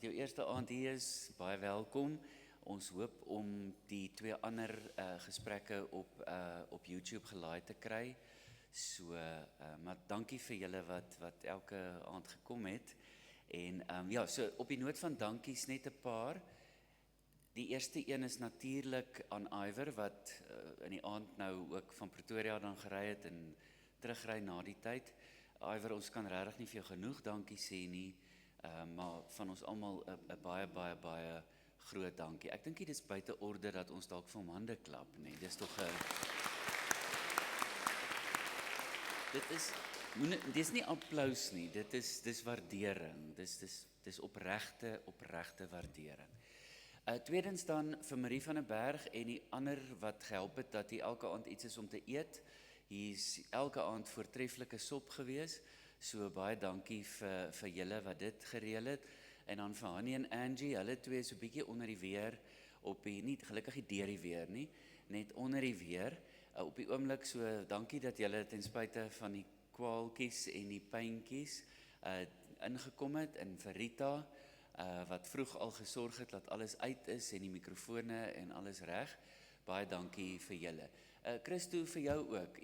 jou eerste aand hier is, baie welkom. Ons hoop om die 2 ander gesprekke op YouTube gelaai te kry. So, maar dankie vir julle wat elke aand gekom het. En ja, so op die noot van dankies net 'n paar. Die eerste een is natuurlik aan Iwer wat in die aand nou ook van Pretoria dan gery het en terugry na die tyd. Iwer, ons kan regtig nie vir jou genoeg dankie sê nie, maar van ons almal 'n baie groot dankie. Ek dink dit is buite orde dat ons dalk vir hom hande klap, nee. Dis tog 'n Dis nie applaus nie, dis waardering. Dis opregte waardering. Tweedens dan vir Marie van den Berg en die ander wat gehelp het dat hier elke aand iets is om te eet. Hier is elke aand voortreffelike sop gewees. So baie dankie vir julle wat dit gereël het. En dan vir Hannie en Angie, hulle twee so 'n bietjie onder die weer nie gelukkig nie deur die weer nie, net onder die weer. Op die oomblik, so dankie dat julle ten spyte van die kwaaltjies en die pyntjies ingekom het, en vir Rita wat vroeg al gesorg het dat alles uit is en die mikrofone en alles reg. Baie dankie vir julle. Christo, vir jou ook.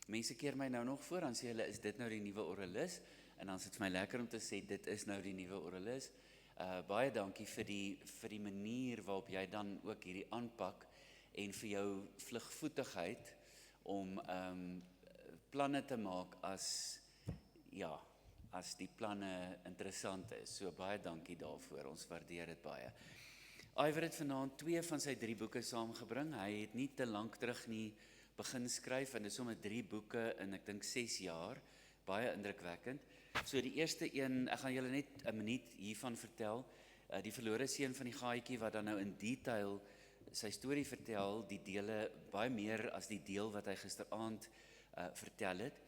Mense keer my nou nog voor, dan sê hulle, is dit nou die nuwe Orelis? En dan is dit vir my lekker om te sê, dit is nou die nuwe Orelis. Baie dankie vir die manier waarop jy dan ook hierdie aanpak en vir jou vlugvoetigheid om planne te maak as die planne interessant is. So baie dankie daarvoor, ons waardeer dit baie. Iwer het vanaand 2 van sy 3 boeke saamgebring. Hy het nie te lank terug nie begin skryf, en dis sommer 3 boeke in, ek dink 6 jaar, baie indrukwekkend. So die eerste een, ek gaan julle net 'n minuut hiervan vertel, die verlore seun van die gaaitjie, wat dan nou in detail sy storie vertel, die dele baie meer as die deel wat hy gisteraand vertel het.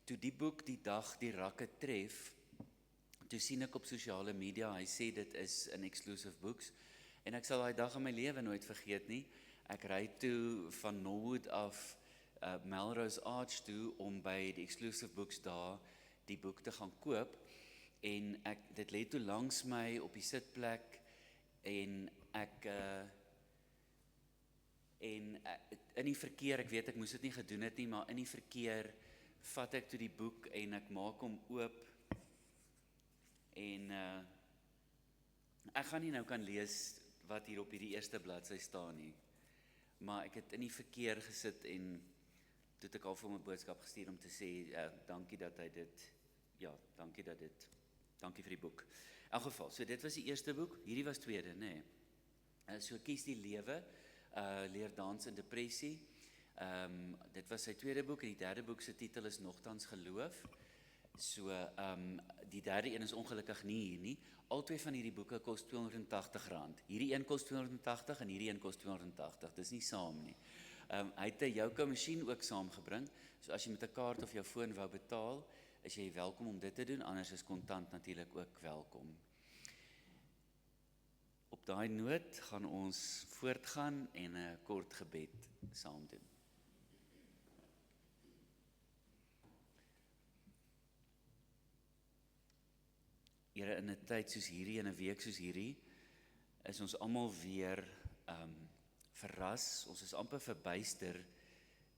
Toe die boek die dag die rakke tref, toe sien ek op sosiale media, hy sê dit is in Exclusive Books, en ek sal daai dag in my lewe nooit vergeet nie. Ek ry toe van Norwood af Melrose Arch toe om by die Exclusive Books daar die boek te gaan koop, en dit lê toe langs my op die sitplek, en in die verkeer, ek weet ek moes dit nie gedoen het nie, maar in die verkeer vat ek toe die boek en ek maak hom oop, en ek gaan nie nou kan lees wat hier op hierdie eerste bladsy staan nie, maar ek het in die verkeer gesit en toe het ek al vir hom 'n boodskap gestuur om te sê, dankie vir die boek. In elk geval, so dit was die eerste boek, hierdie was tweede, nee. So Kies die lewe, leer dans in depressie. Dit was sy tweede boek, en die derde boek se titel is Nogtans geloof. So, die derde een is ongelukkig nie hier nie. Al 2 van hierdie boeke kos R280. Hierdie een kos R280 en hierdie een kos R280. Dis nie saam nie. Hy het 'n Jouka masjien ook saamgebring. So as jy met 'n kaart of jou foon wou betaal, is jy welkom om dit te doen, anders is kontant natuurlik ook welkom. Op daai noot gaan ons voortgaan en 'n kort gebed saam doen. Here, in 'n tyd soos hierdie, in 'n week soos hierdie, is ons almal weer verras, ons is amper verbuister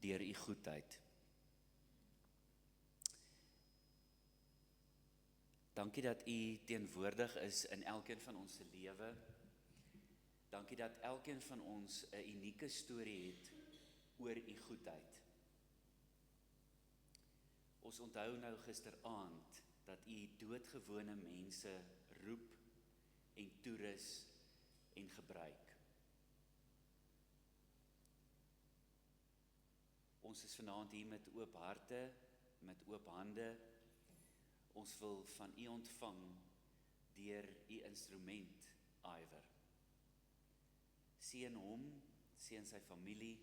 deur u goedheid. Dankie dat u teenwoordig is in elkeen van ons se lewe. Dankie dat elkeen van ons 'n unieke storie het oor u goedheid. Ons onthou nou gisteraand dat u doodgewone mense roep en toerus en gebruik. Ons is vanaand hier met oop harte, met oop hande. Ons wil van u ontvang deur u instrument, Iwer. Seën hom, seën sy familie,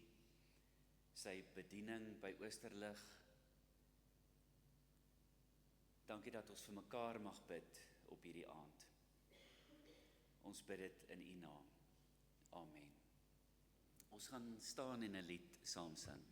sy bediening by Oosterlig. Dankie dat ons vir mekaar mag bid op hierdie aand. Ons bid dit in u naam. Amen. Ons gaan staan en 'n lied saam sing.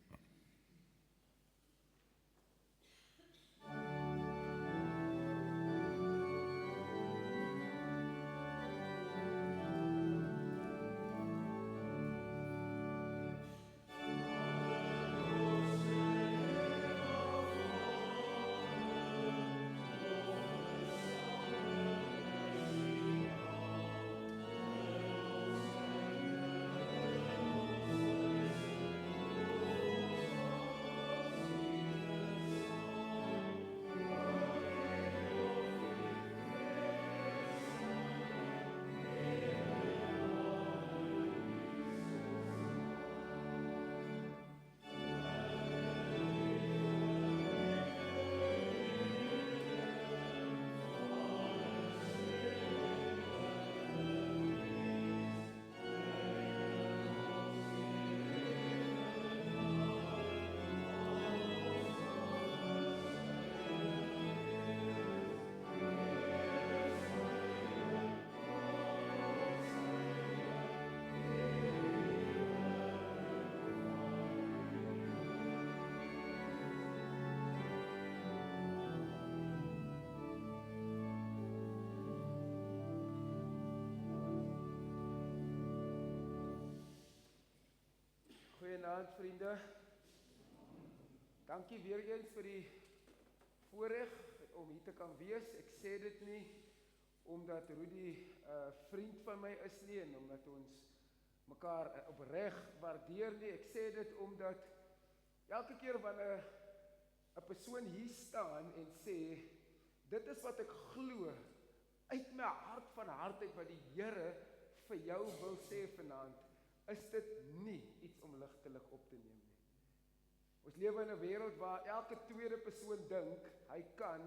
Goeienaand vriende. Dankie weer eens vir die voorreg om hier te kan wees. Ek sê dit nie omdat Rudy 'n vriend van my is nie en omdat ons mekaar opreg waardeer nie. Ek sê dit omdat elke keer wanneer 'n persoon hier staan en sê dit is wat ek glo uit my hart van hart uit wat die Here vir jou wil sê vanaand, is dit nie iets om ligtelik op te neem nie. Ons lewe in 'n wêreld waar elke tweede persoon dink hy kan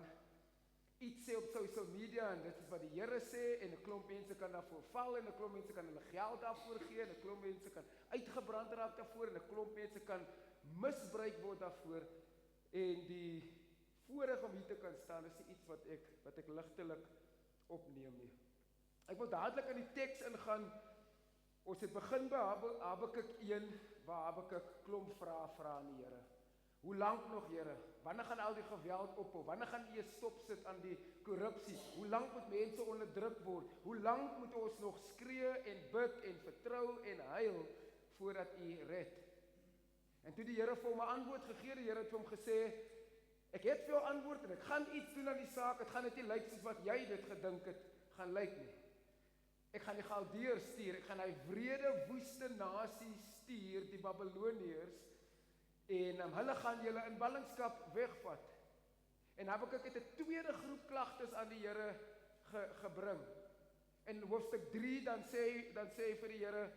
iets sê op social media en dit is wat die Here sê en 'n klomp mense kan daarvoor val en 'n klomp mense kan hulle geld daarvoor gee en 'n klomp mense kan uitgebrand raak daarvoor en 'n klomp mense kan misbruik word daarvoor en die voorreg om hier te kan staan is iets wat ek ligtelik opneem nie. Ek wil dadelik in die teks ingaan. Ons het begin by Habakuk 1 waar Habakuk klomp vrae vra aan die Here. Hoe lank nog, Here? Wanneer gaan al die geweld ophou? Wanneer gaan U stop sit aan die korrupsie? Hoe lank moet mense onderdruk word? Hoe lank moet ons nog skree en bid en vertrou en huil voordat U red? En toe die Here vir hom 'n antwoord gegee, die Here het vir hom gesê, ek het vir jou antwoord en ek gaan iets doen aan die saak. Dit gaan net nie lyk soos wat jy dit gedink het gaan lyk nie. Ek gaan die Galdeërs stuur, ek gaan hy wrede woeste nasie stuur, die Babiloniërs, en hulle gaan julle in ballingskap wegvat. En Habakuk het 'n tweede groep klagtes aan die Here gebring. In hoofstuk 3 dan sê hy vir die Here,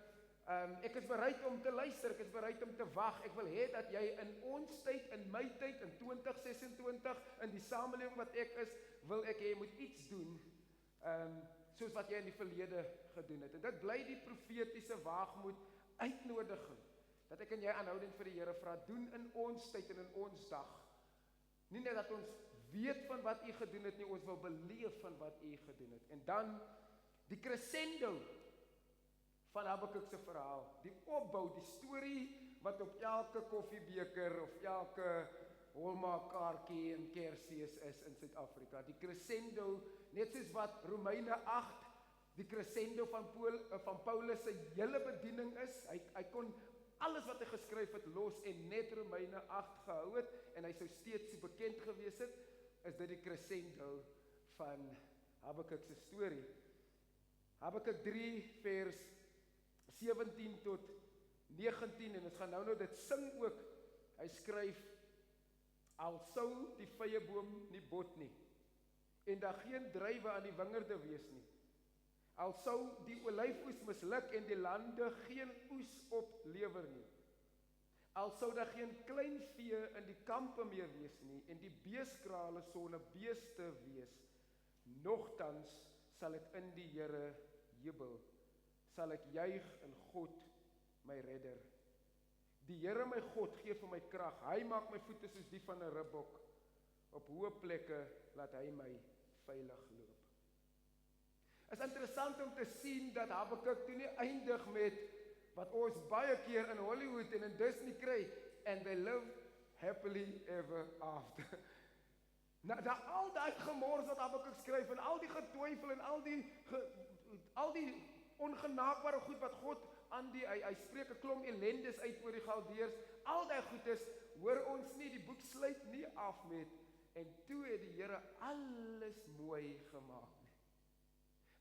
ek is bereid om te luister, ek is bereid om te wag, ek wil hê dat jy in ons tyd, in my tyd, in 2026, in die samelewing wat ek is, wil ek hê jy moet iets doen, soos wat jy in die verlede gedoen het. En dit bly die profetiese waagmoed uitnodiging, dat ek en jy aanhoudend vir die Here vra, doen in ons tyd en in ons dag. Nie net dat ons weet van wat U gedoen het nie, ons wil beleef van wat U gedoen het. En dan die crescendo van Habakuk se verhaal, die opbou, die storie wat op elke koffiebeker of elke Hallmark kaartjie en Kersfees is in Suid-Afrika. Die crescendo, net soos wat Romeine 8, die crescendo van Paulus se hele bediening is. Hy kon alles wat hy geskryf het los en net Romeine 8 gehou het en hy sou steeds so bekend gewees het, is dit die crescendo van Habakuk se storie. Habakuk 3 vers 17 tot 19 en ons gaan nou dit sing ook. Hy skryf, al sou die vyeboom nie bot nie en daar geen druiwe aan die wingerde wees nie. Al sou die olyfoes misluk en die lande geen oes oplewer nie. Al sou daar geen klein vee in die kampe meer wees nie en die beeskrale sonder beeste wees. Nogtans sal ek in die Here jubel, sal ek juig in God my redder. Die Here my God gee vir my krag, hy maak my voete soos die van 'n ribbok, op hoë plekke laat hy my veilig loop. Is interessant om te sien dat Habakuk toe nie eindig met wat ons baie keer in Hollywood en in Disney kry, and they live happily ever after. Nou, al die gemors wat Habakuk skryf en al die getwyfel en al die ongenaakbare goed wat God hy spreek 'n klomp ellendes uit oor die Galdeërs, al die goedes, hoor ons nie, die boek sluit nie af met, en toe het die Here alles mooi gemaak nie.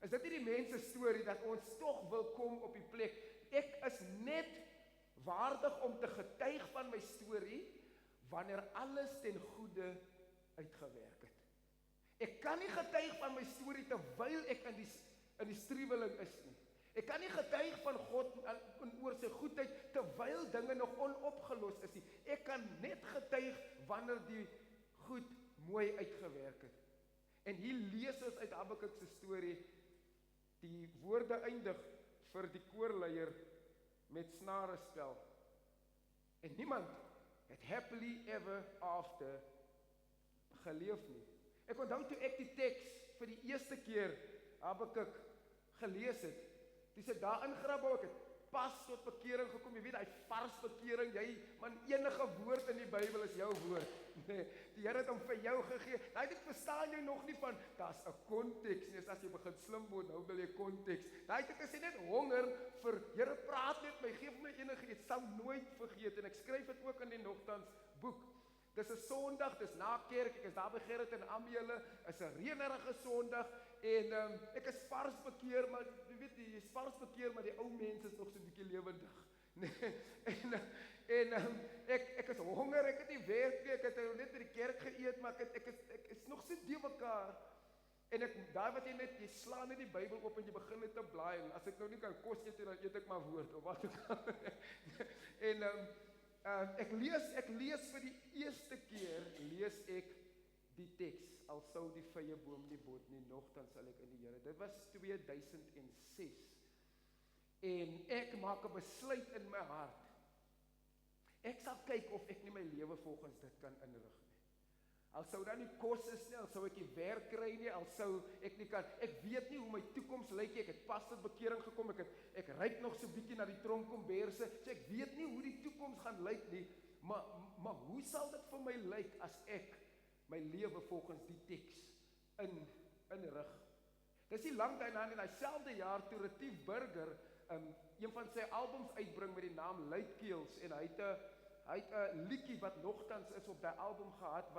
Is dit nie die mense storie, dat ons tog wil kom op die plek, ek is net waardig om te getuig van my storie, wanneer alles ten goeie uitgewerk het. Ek kan nie getuig van my storie, terwyl ek in die struweling is nie. Ek kan nie getuig van God oor sy goedheid, terwyl dinge nog onopgelos is nie. Ek kan net getuig, wanneer die goed mooi uitgewerk het. En hier lees ons uit Habakuk se storie, die woorde eindig vir die koorleier met snare spel. En niemand het happily ever after geleef nie. Ek onthou toe ek die teks vir die eerste keer Habakuk gelees het, dis ek daar ingrabbel, ek het pas tot bekering gekom, jy weet, hy vars bekering, man, enige woord in die Bybel is jou woord. Nee, die Here het hom vir jou gegee. Nou dit verstaan jy nog nie van, daar's 'n konteks nie, as jy begin slim word, nou wil jy konteks. Daai tyd is jy net honger vir, Here praat net my, gee vir my enige iets, sal nooit vergeet, en ek skryf dit ook in die nogtans boek. Dis 'n Sondag, dis na kerk, ek is daar by Gerrit en Amiele, is 'n reënerige Sondag, en ek is vars bekeer, maar jy weet, jy is vars bekeer, maar die ou mense is nog so 'n bietjie lewendig. Nee, ek is honger, ek het nie werk nie, ek het net by die kerk geëet, maar ek is nog so die mekaar. En daar wat jy slaan net die Bybel op en jy begin net te blaai, en as ek nou nie kan kos eet, dan eet ek maar woord, of wat ook al. En ek lees vir die eerste keer, lees ek die teks, al sou die vye boom nie bot nie, nogtans sal ek in die Here. Dit was 2006. En ek maak 'n besluit in my hart. Ek sal kyk of ek nie my lewe volgens dit kan inrig nie. Al sou dan nie kos is nie, al sou ek nie werk kry nie, al sou ek nie kan, ek weet nie hoe my toekoms lyk nie, ek het pas tot bekering gekom, ek ryk nog so bietjie na die tronkomberse, so ek weet nie hoe die toekoms gaan lyk nie, maar hoe sal dit vir my lyk as ek my lewe volgens die teks inrig? Dis nie lang daarna in dieselfde jaar toe Retief Burger een van sy albums uitbring met die naam Luidkeels, en hy het 'n liedjie wat nogtans is op daai album gehad,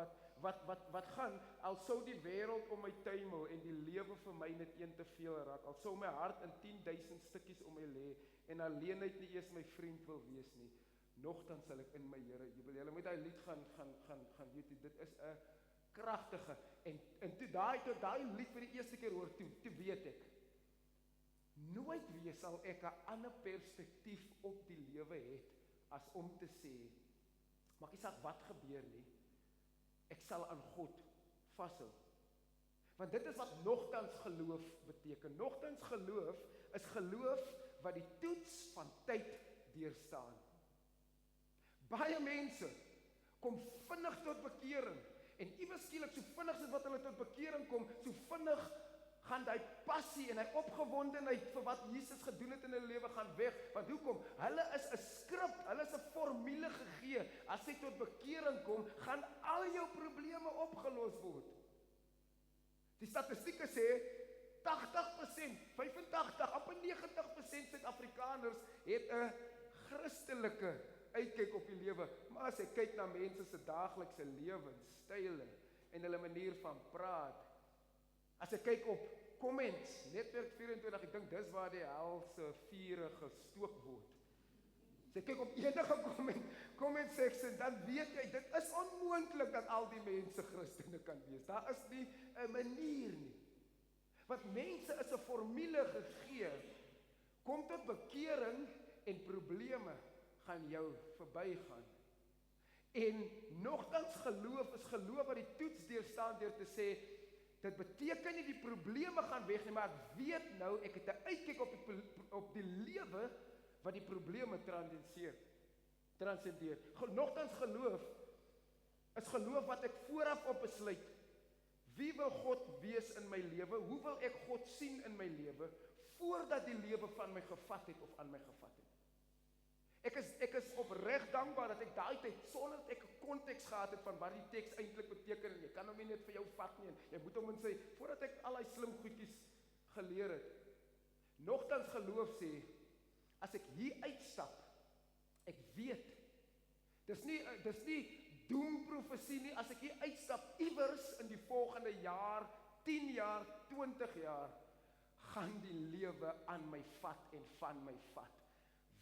wat gaan, al sou die wêreld om my tuimel, en die lewe vir my net een te veel raak, al sou my hart in 10.000 stukkies om my lê, en alleenheid nie eers my vriend wil wees nie, nogtans sal ek in my Here jubel. Julle moet daai lied gaan weet, dit is 'n kragtige, en toe daai lied vir die eerste keer hoor, toe weet ek, nooit weer sal ek 'n ander perspektief op die lewe het, as om te sê, maak nie saak wat gebeur nie, ek sal aan God vashou. Want dit is wat nogtans geloof beteken. Nogtans geloof is geloof wat die toets van tyd deurstaan. Baie mense kom vinnig tot bekering, en iewers skielik, so vinnig soos wat hulle tot bekering kom, so vinnig gaan die passie en die opgewondenheid vir wat Jesus gedoen het in hulle lewe gaan weg. Want hoekom? Hulle is 'n skrip, hulle is 'n formule gegee. As jy tot bekering kom, gaan al jou probleme opgelos word. Die statistieke sê 80%, 85, amper 90% Suid-Afrikaners het 'n Christelike uitkyk op die lewe. Maar as jy kyk na mense se daaglikse lewenstyle en hulle manier van praat, as jy kyk op comments, Netwerk 24, ek dink dis waar die helse vure gestook word. As jy kyk op enige comment section, dan weet jy, dit is onmoontlik dat al die mense Christene kan wees. Daar is nie 'n manier nie. Want mense is 'n formule gegee, kom tot bekering en probleme gaan jou verbygaan. En nogtans geloof is geloof wat die toets deurstaan deur te sê, dit beteken nie die probleme gaan weg nie, maar ek weet nou, ek het 'n uitkyk op die lewe wat die probleme transcendeer. Nogtans geloof is geloof wat ek vooraf op besluit. Wie wil God wees in my lewe? Hoe wil ek God sien in my lewe, voordat die lewe van my gevat het of aan my gevat het? Ek is opreg dankbaar dat ek daai tyd, sonder dat ek 'n konteks gehad het van wat die teks eintlik beteken, en jy kan hom nie net vir jou vat nie, en jy moet hom in sy, voordat ek al die slim goedjies geleer het. Nogtans geloof sê, as ek hier uitstap, ek weet, dis nie doemprofesie nie, as ek hier uitstap, iewers in die volgende jaar, 10 jaar, 20 jaar, gaan die lewe aan my vat en van my vat.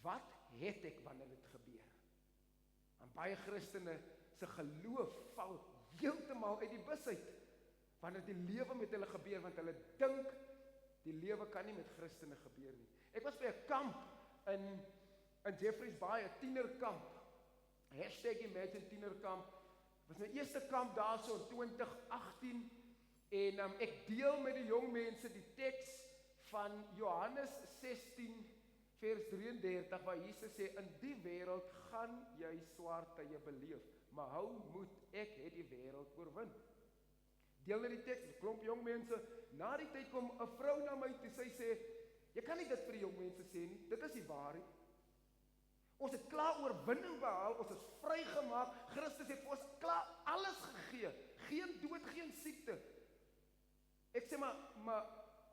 Wat het ek wanneer dit gebeur? En baie Christene se geloof val heeltemal uit die bus uit, wanneer die lewe met hulle gebeur, want hulle dink, die lewe kan nie met Christene gebeur nie. Ek was by 'n kamp in Jeffreys Bay, 'n tienerkamp, #Imagine tienerkamp, was my eerste kamp daarso in 2018, en ek deel met die jong mense die teks van Johannes 16, vers 33, waar Jesus sê, in die wêreld gaan jy swaar tye beleef, maar hou moed, ek het die wêreld oorwin. Deel net die teks, 'n klomp jong mense, na die tyd kom 'n vrou na my toe, sy sê, jy kan nie dit vir die jong mense sê nie, dit is die waarheid. Ons het klaar oorwinning behaal, ons is vrygemaak, Christus het vir ons klaar alles gegee, geen dood, geen siekte. Ek sê maar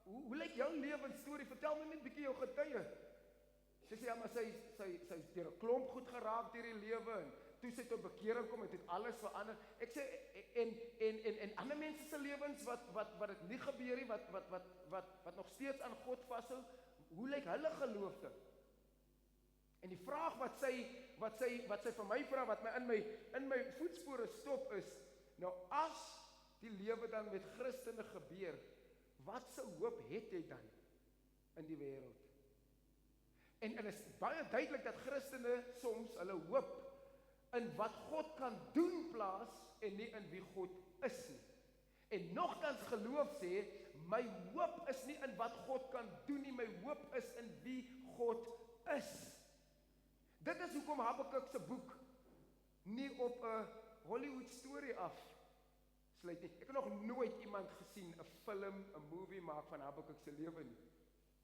hoe lyk jou lewensstorie? Vertel my net 'n bietjie jou getuie. Sy sê, ja, maar sy deur 'n klomp goed geraak deur die lewe, en toe sy tot bekering kom, het dit alles verander. Ek sê, en ander mense se lewens, wat dit nie gebeur nie, wat nog steeds aan God vashou, hoe lyk hulle geloofde? En die vraag wat sy vir my vra, wat my in my voetspore stop is, nou as die lewe dan met Christene gebeur, wat se hoop het jy dan in die wêreld? En dit is baie duidelik dat Christene soms hulle hoop in wat God kan doen plaas en nie in wie God is nie. En nogtans geloof sê, my hoop is nie in wat God kan doen nie, my hoop is in wie God is. Dit is hoekom Habakuk se boek nie op 'n Hollywood storie afsluit nie. Ek het nog nooit iemand gesien 'n film, 'n movie maak van Habakuk se lewe nie.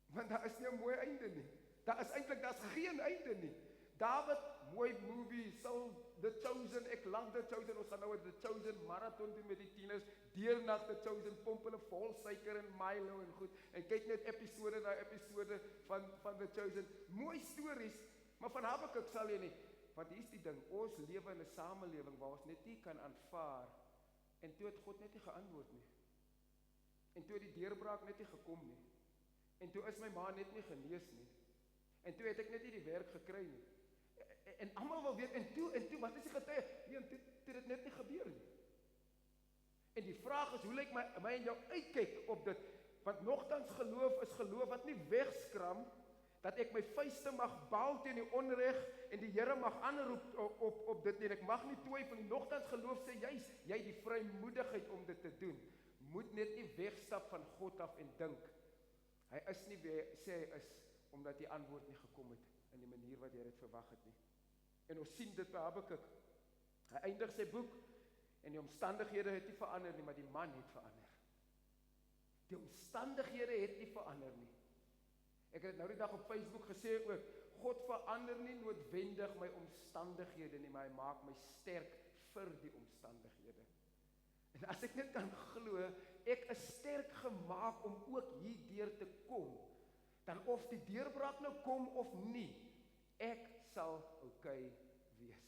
Want daar is nie 'n mooi einde nie. Daar's geen einde nie. David, mooi movie, The Chosen, ek lang The Chosen, ons gaan nou 'n The Chosen marathon doen met die tieners, deernag The Chosen, pomp hulle vol suiker en Milo en goed, en kyk net episode na episode van The Chosen. Mooi stories, maar van Habakuk sal jy nie, want hier's die ding, ons lewe in 'n samelewing waar ons net nie kan aanvaar, en toe het God net nie geantwoord nie, en toe het die deurbraak net nie gekom nie, en toe is my ma net nie genees nie, en toe het ek net nie die werk gekry nie, en almal wil weet, en toe, wat is die getuie? Nee, en toe het net nie gebeur nie. En die vraag is, hoe lyk my en jou uitkyk op dit? Want nogtans geloof is geloof wat nie wegskram, dat ek my vuiste mag bal teen die onreg, en die Here mag aanroep op dit, en ek mag nie twyfel nie. Nogtans geloof sê, jy die vrymoedigheid om dit te doen. Moet net nie wegstap van God af en dink, hy is nie wie hy sê hy is, omdat die antwoord nie gekom het, in die manier wat jy dit verwag het nie. En ons sien dit by Habakuk. Hy eindig sy boek, en die omstandighede het nie verander nie, maar die man het verander. Die omstandighede het nie verander nie. Ek het nou die dag op Facebook gesê ook, God verander nie noodwendig my omstandighede nie, maar hy maak my sterk vir die omstandighede. En as ek net kan glo, ek is sterk gemaak om ook hierdeur te kom, dan of die deurbraak nou kom of nie, ek sal okay wees.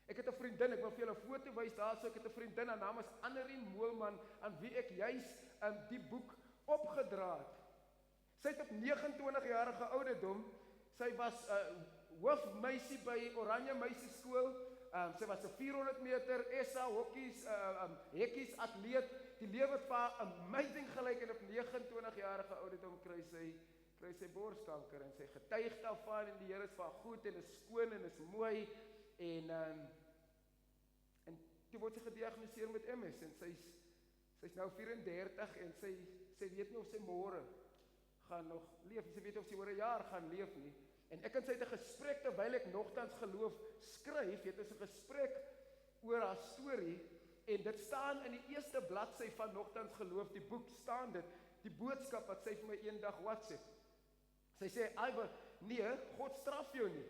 Ek het 'n vriendin, ek wil vir julle 'n foto wys daarso, ek het 'n vriendin, haar naam is Annerie Moelman, aan wie ek juis die boek opgedra het. Sy het op 29-jarige ouderdom, sy was hoofmeisie by Oranje Meisieskool, sy was 'n 400 meter, SA, hokkies, hekkies atleet, die lewe het vir haar amazing gelyk, en op 29-jarige ouderdom kry sy borskanker, en sy getuig daarvan, en die Here is vir haar goed, en is skoon, en is mooi, en toe word sy gediagnoseer met MS, en sy's nou 34, en sy weet nie of sy môre gaan nog leef, sy weet of sy oor 'n jaar gaan leef nie, en ek en sy het 'n gesprek, terwyl ek nogtans geloof skryf, het ons 'n gesprek oor haar storie, en dit staan in die eerste bladsy van Nogtans Geloof, die boek staan dit, die boodskap wat sy vir my eendag WhatsApp. Sy sê, Iver, nee, God straf jou nie.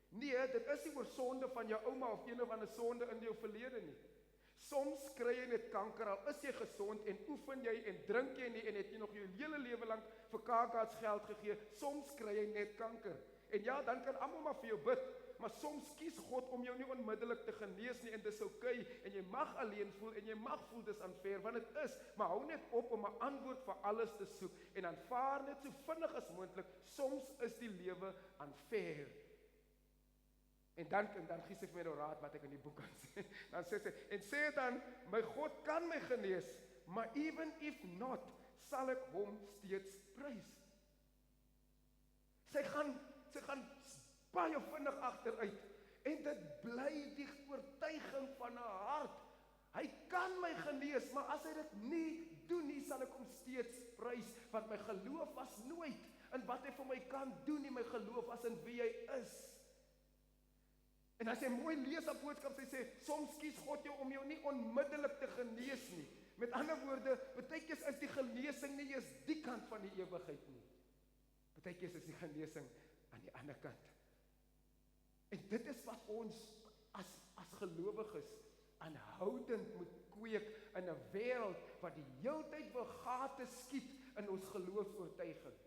Nee, dit is nie oor sonde van jou ouma of een of ander sonde in jou verlede nie. Soms kry jy net kanker, al is jy gesond, en oefen jy en drink jy nie, en het jy nog jou hele lewe lank vir KK's geld gegee, soms kry jy net kanker. En ja, dan kan almal maar vir jou bid, maar soms kies God om jou nie onmiddellik te genees nie, en dis okay, en jy mag alleen voel, en jy mag voel dis unfair, want dit is, maar hou net op om 'n antwoord vir alles te soek, en aanvaar net so vinnig as moontlik, soms is die lewe unfair. En dan gee sy vir my nou raad wat ek in die boek kan sê, dan sê sy, en sê dan, my God kan my genees, maar even if not, sal ek hom steeds prys. Sy gaan baie vinnig agteruit, en dit bly die oortuiging van haar hart. Hy kan my genees, maar as hy dit nie doen nie, sal ek hom steeds prys, want my geloof was nooit in wat hy vir my kan doen nie, my geloof was in wie hy is. En as jy mooi lees op boodskap, sy sê, soms kies God jou om jou nie onmiddellik te genees nie. Met ander woorde, baie keer is die genesing nie eers die kant van die ewigheid nie. Baie keer is die genesing aan die ander kant En dit is wat ons as gelowiges aanhoudend moet kweek in 'n wêreld wat die heeltyd wil gate skiet in ons geloofsoortuiging.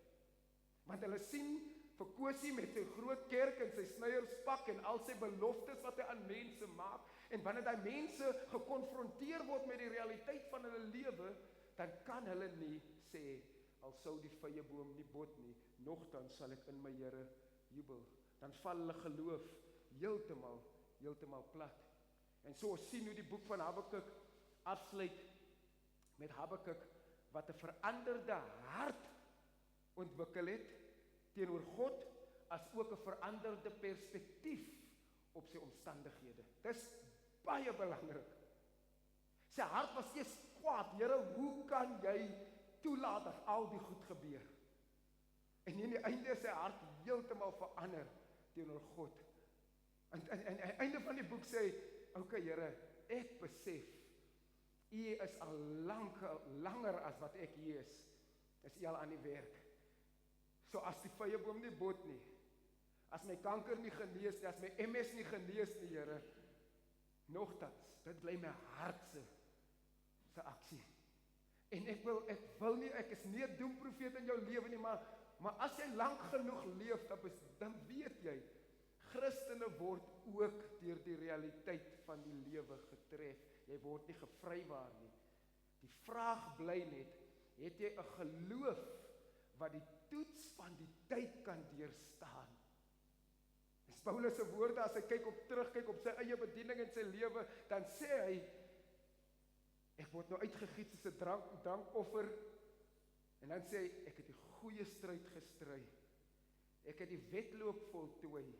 Want hulle sien vir Kosie met sy groot kerk en sy snyierspak en al sy beloftes wat hy aan mense maak, en wanneer daai mense gekonfronteer word met die realiteit van hulle lewe, dan kan hulle nie sê, al sou die vyeboom nie bot nie, nogtans sal ek in my Here jubel. Dan val hulle geloof heeltemal plat. En so sien hoe die boek van Habakuk afsluit met Habakuk wat 'n veranderde hart ontwikkel het teenoor God, as ook 'n veranderde perspektief op sy omstandighede. Dis baie belangrik. Sy hart was eers kwaad. Here, hoe kan jy toelaat dat al die goed gebeur? En in die einde is sy hart heeltemal verander teenoor God. En einde van die boek sê, okay Here, ek besef, U is al langer as wat ek hier is U al aan die werk. So as die vyeboom nie bot nie, as my kanker nie genees nie, as my MS nie genees nie, Here, nogtans, dit bly my hart se aksie. En ek is nie 'n doemprofeet in jou lewe nie, maar as jy lank genoeg leef, dan weet jy, Christene word ook deur die realiteit van die lewe getref. Jy word nie gevrywaar nie. Die vraag bly net, het jy 'n geloof wat die toets van die tyd kan deurstaan? Dis Paulus se woorde as hy terugkyk op sy eie bediening en sy lewe, dan sê hy, ek word nou uitgegiet soos 'n drankoffer, en dan sê hy, ek het die goeie stryd gestry, ek het die wedloop voltooi,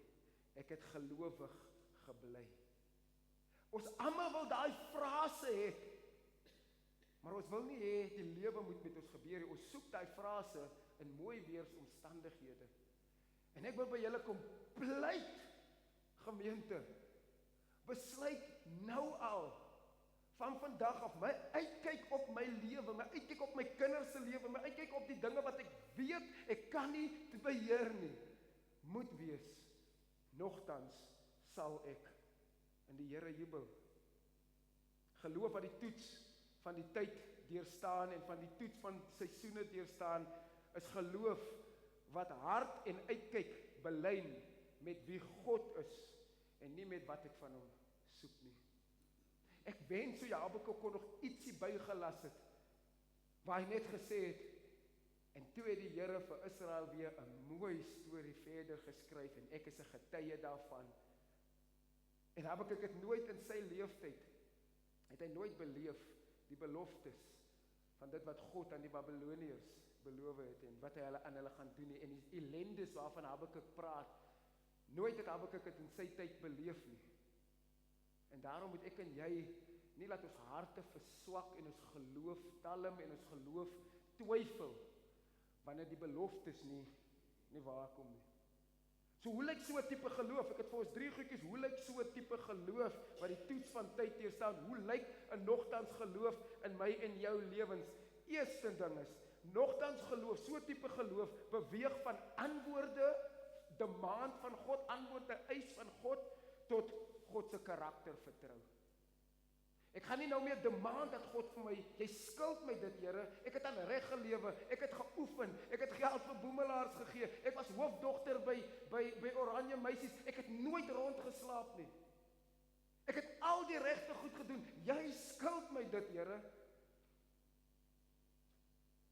ek het gelowig gebly. Ons almal wil daai frase hê, maar ons wil nie hê die lewe moet met ons gebeur. Ons soek daai frase in mooi weersomstandighede. En ek wil by julle kom pleit, gemeente, besluit nou al, van vandag af, my uitkyk op my lewe, my uitkyk op my kinders se lewe, my uitkyk op die dinge wat ek weet, ek kan nie te beheer nie, moet wees, nogtans sal ek in die Here jubel. Geloof wat die toets van die tyd deurstaan en van die toets van seisoene deurstaan, is geloof wat hart en uitkyk belyn met wie God is en nie met wat ek van hom soek nie. Ek wens so Habakuk kon nog ietsie bygelas het, waar hy net gesê het, en toe het die Here vir Israel weer 'n mooi storie verder geskryf, en ek is 'n getuie daarvan. En Habakuk het nooit in sy leeftyd, het hy nooit beleef die beloftes van dit wat God aan die Babiloniërs beloof het, en wat hy aan hulle gaan doen nie, en die ellendes waarvan Habakuk praat, nooit het Habakuk dit in sy tyd beleef nie. En daarom moet ek en jy nie laat ons harte verswak en ons geloof talm en ons geloof twyfel wanneer die beloftes nie waar kom nie. So hoe lyk so 'n tipe geloof? Ek het vir ons 3 goedjies, hoe lyk so 'n tipe geloof wat die toets van tyd deurstaan? Hoe lyk 'n nogtans geloof in my en jou lewens? Eerste ding is, nogtans geloof, so 'n tipe geloof beweeg van antwoorde, demand van God, antwoorde, eis van God, tot God se karakter vertrou. Ek gaan nie nou meer demand dat God vir my, jy skuld my dit, Here, ek het aan reg gelewe, ek het geoefen, ek het geld vir boemelaars gegee, ek was hoofdogter by Oranje meisies, ek het nooit rondgeslaap nie. Ek het al die regte goed gedoen, jy skuld my dit, Here.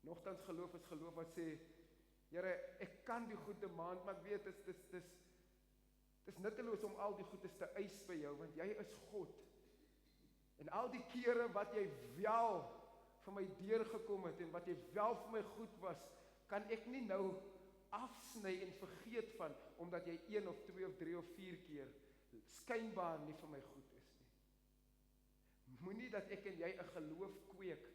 Nogtans geloof is geloof wat sê, Here, ek kan die goed demand, maar ek weet, dit is nutteloos om al die goedes te eis by jou, want jy is God. En al die kere wat jy wel vir my deurgekom het, en wat jy wel vir my goed was, kan ek nie nou afsny en vergeet van, omdat jy 1 of 2 of 3 of 4 keer skynbaar nie vir my goed is nie. Moenie dat ek en jy 'n geloof kweek,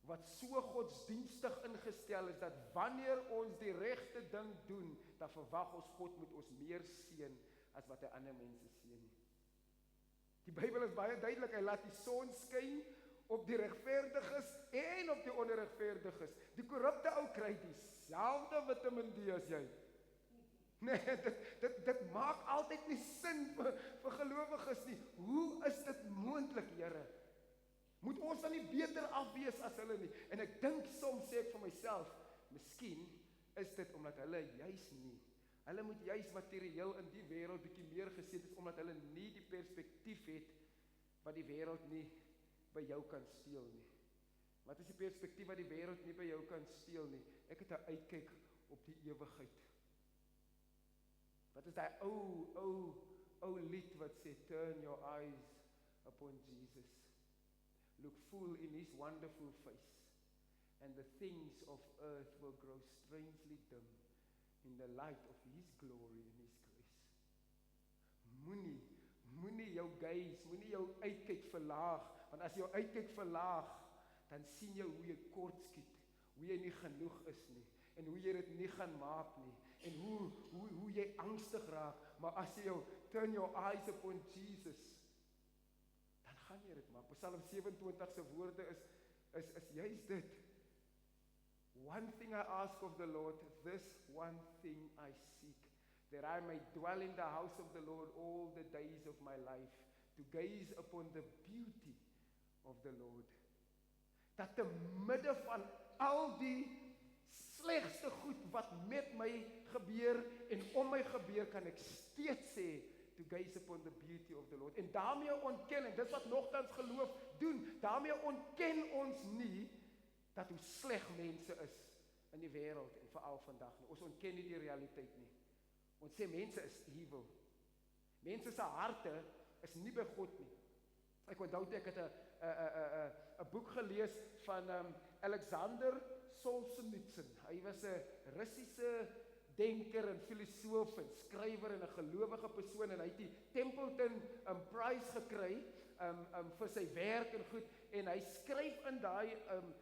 wat so godsdienstig ingestel is, dat wanneer ons die regte ding doen, dan verwag ons God moet ons meer seën, as wat hy ander mense seën nie. Die Bybel is baie duidelik, hy laat die son skyn op die regverdiges en op die onregverdiges. Die korrupte ou kry dieselfde Vitamiin D as jy. Nee, dit maak altyd nie sin vir gelowiges nie. Hoe is dit moontlik, Here? Moet ons dan nie beter af wees as hulle nie? En ek dink soms sê ek vir myself, miskien is dit omdat hulle juis nie. Hulle moet juis materieel in die wêreld bietjie meer gesit is omdat hulle nie die perspektief het wat die wêreld nie by jou kan steel nie. Wat is die perspektief wat die wêreld nie by jou kan steel nie? Ek het 'n uitkyk op die ewigheid. Wat is daai ou lied wat sê turn your eyes upon Jesus. Look full in his wonderful face, and the things of earth will grow strangely dim in the light of his glory and his grace. Moenie jou gaze, moenie jou uitkyk verlaag, want as jy jou uitkyk verlaag, dan sien jy hoe jy kort skiet, hoe jy nie genoeg is nie, en hoe jy dit nie gaan maak nie, en hoe jy angstig raak, maar as jy jou turn your eyes upon Jesus, dan gaan jy dit maak. Psalm 27 se woorde is juist dit. One thing I ask of the Lord, this one thing I seek, that I may dwell in the house of the Lord all the days of my life, to gaze upon the beauty of the Lord. Dat te midde van al die slegste goed wat met my gebeur en om my gebeur, kan ek steeds sê, to gaze upon the beauty of the Lord. En daarmee ontken, en dis wat nogtans geloof doen, daarmee ontken ons nie, dat hoe sleg mense is in die wêreld en veral vandag nie. Ons ontken nie die realiteit nie. Ons sê mense is evil. Mense se harte is nie by God nie. Ek onthou ek het 'n boek gelees van Alexander Solzhenitsyn. Hy was 'n Russiese denker en filosoof en skrywer en 'n gelowige persoon en hy het die Templeton Prize gekry vir sy werk en goed, en hy skryf in daai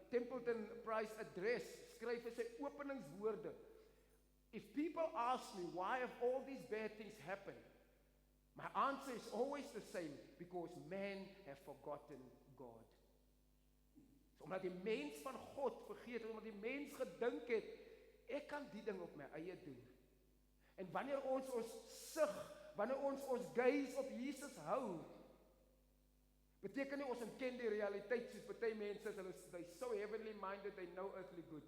Templeton Prize address, skryf hy sy openingswoorde. If people ask me why have all these bad things happened, my answer is always the same, because men have forgotten God. So, omdat die mens van God vergeet het, omdat die mens gedink het, ek kan die ding op my eie doen. En wanneer ons sig, wanneer ons gaze op Jesus hou, beteken nie ons ontken die realiteit soos party mense, they so heavenly minded, they know earthly good.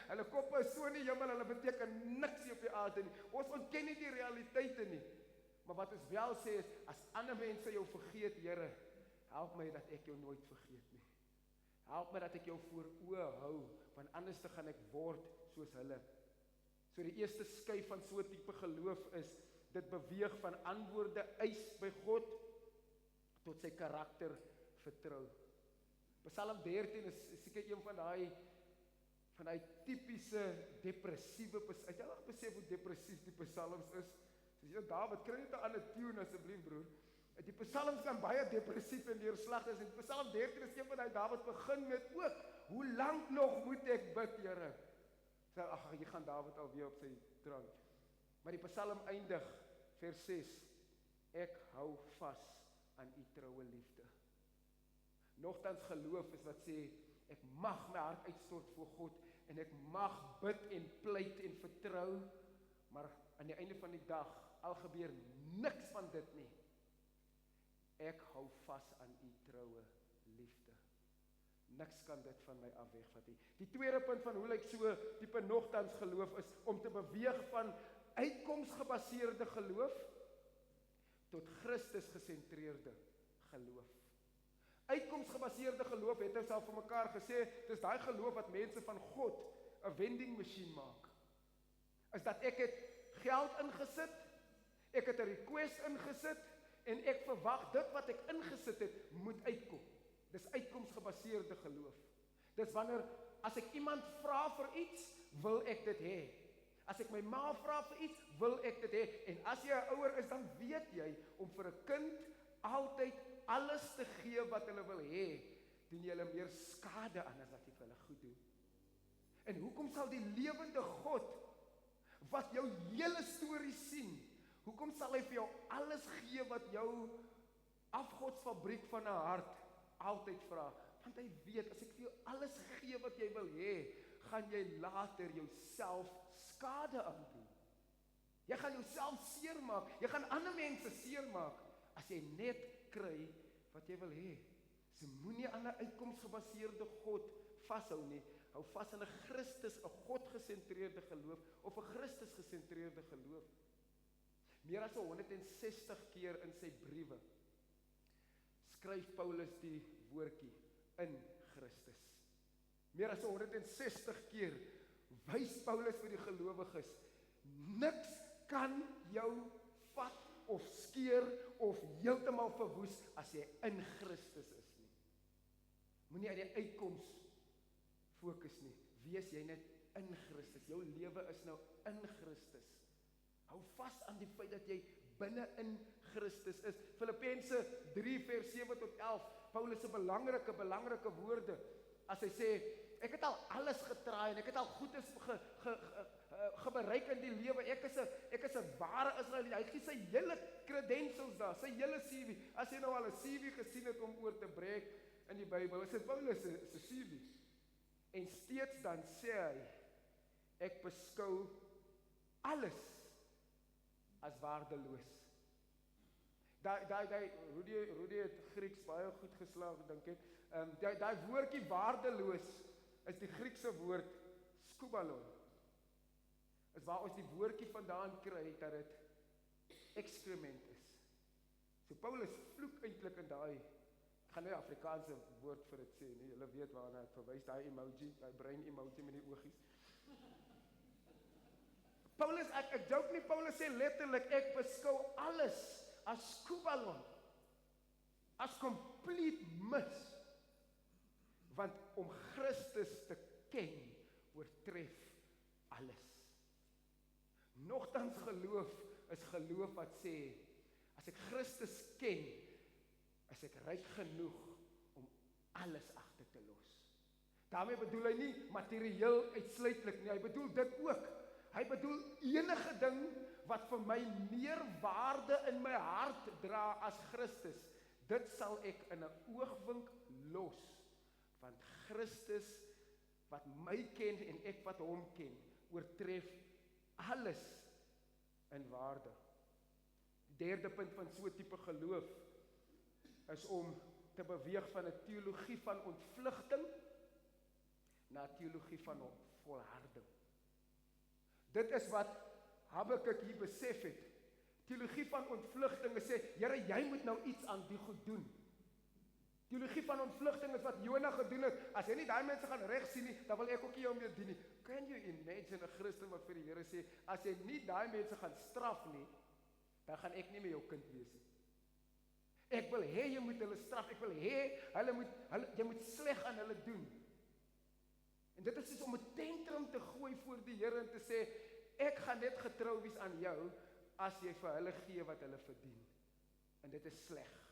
Hulle koppe is so in die hemel, hulle beteken niks hier op die aarde nie. Ons ontken nie die realiteite nie. Maar wat ons wel sê is, as ander mense jou vergeet, Here, help my dat ek jou nooit vergeet nie. Help my dat ek jou voor oë hou, want anders te gaan ek word soos hulle. So die eerste skuif van so 'n tipe geloof is, dit beweeg van antwoorde eis by God, tot sy karakter vertrou. Psalm 13 is seker een van daai tipiese depressiewe, het jy al besef hoe depressief die psalms is? Soos jy, David, kry net 'n ander tune asseblief broer. Die psalms kan baie depressief en neerslagtig is, en Psalm 13 is een van daai David begin met ook, hoe lank nog moet ek bid, Here? Sê, ag, jy gaan David alweer op sy drank. Maar die psalm eindig, vers 6, ek hou vas aan u troue liefde. Nogtans geloof is wat sê, ek mag my hart uitstort voor God, en ek mag bid en pleit en vertrou, maar aan die einde van die dag, al gebeur niks van dit nie, ek hou vas aan u troue liefde. Niks kan dit van my af wegvat nie. Die tweede punt van hoe lyk so tipe nogtans geloof is, om te beweeg van uitkomsgebaseerde geloof, tot Christus gesentreerde geloof. Uitkomsgebaseerde geloof, het ons al vir mekaar gesê, dis daai geloof wat mense van God 'n vending machine maak. Is dat ek het geld ingesit, ek het 'n request ingesit, en ek verwag dit wat ek ingesit het, moet uitkom. Dis uitkomsgebaseerde geloof. Dis wanneer, as ek iemand vra vir iets, wil ek dit hê. As ek my ma vra vir iets, wil ek dit hê. En as jy 'n ouer is, dan weet jy, om vir 'n kind altyd alles te gee wat hulle wil hê, doen jy hulle meer skade aan as wat jy vir hulle goed doen. En hoekom sal die lewende God, wat jou hele storie sien, hoekom sal hy vir jou alles gee wat jou afgodsfabriek van 'n hart altyd vra? Want hy weet, as ek vir jou alles gee wat jy wil hê, gaan jy later jouself skade aandoen. Jy gaan jouself seermaak, jy gaan ander mense seermaak, as jy net kry wat jy wil hê. So moenie aan 'n uitkomsgebaseerde God vashou nie, hou vas aan 'n Christus, 'n God-gesentreerde geloof, of 'n Christus-gesentreerde geloof. Meer as 160 keer in sy briewe, skryf Paulus die woordjie, in Christus. Meer as 160 keer, wys Paulus vir die gelowiges, niks kan jou vat of skeer of heeltemal verwoes as jy in Christus is nie. Moenie aan die uitkoms fokus nie. Wees jy net in Christus. Jou lewe is nou in Christus. Hou vas aan die feit dat jy binne in Christus is. Filippense 3 vers 7 tot 11. Paulus se belangrike woorde as hy sê, ek het al alles getraai en ek het al goedes gebereik in die lewe. Ek is 'n ware Israeliet. Hy gee sy hele credentials daar, sy hele CV. As jy nou al 'n CV gesien het om oor te breek in die Bybel, is dit Paulus se CV. En steeds dan sê hy, ek beskou alles as waardeloos. Rudy het Grieks baie goed geslaag, dink ek. Daai woordjie waardeloos is die Griekse woord skubalon. Is waar ons die woordjie vandaan kry dat dit excrement is. So Paulus vloek eintlik in daai, ek gaan nie Afrikaanse woord vir dit sê nie, julle weet waarna ek verwys, daai emoji, daai brein emoji met die oogies. Paulus, ek joke nie, Paulus sê letterlik, ek beskou alles as skubalon, as complete mis, want om Christus te ken, oortref alles. Nogtans geloof is geloof wat sê, as ek Christus ken, is ek ryk genoeg om alles agter te los. Daarmee bedoel hy nie materieel uitsluitlik nie, hy bedoel dit ook. Hy bedoel enige ding wat vir my meer waarde in my hart dra as Christus, dit sal ek in 'n oogwink los, want Christus wat my ken en ek wat hom ken, oortref alles in waarde. Die derde punt van so 'n tipe geloof is om te beweeg van 'n teologie van ontvlugting na 'n teologie van volharding. Dit is wat Habakuk hier besef het. Teologie van ontvlugting is sê, Here, jy moet nou iets aan die goed doen. Teologie van ontvlugting is wat Jona gedoen het. As jy nie daai mense gaan reg sien nie, dan wil ek ook nie jou meer dien nie. Can you imagine 'n Christen wat vir die Here sê, as jy nie daai mense gaan straf nie, dan gaan ek nie meer jou kind wees nie. Ek wil hê jy moet hulle straf. Ek wil hê jy moet sleg aan hulle doen. En dit is soos om 'n tantrum te gooi voor die Here en te sê, ek gaan net getrou wees aan jou as jy vir hulle gee wat hulle verdien. En dit is sleg.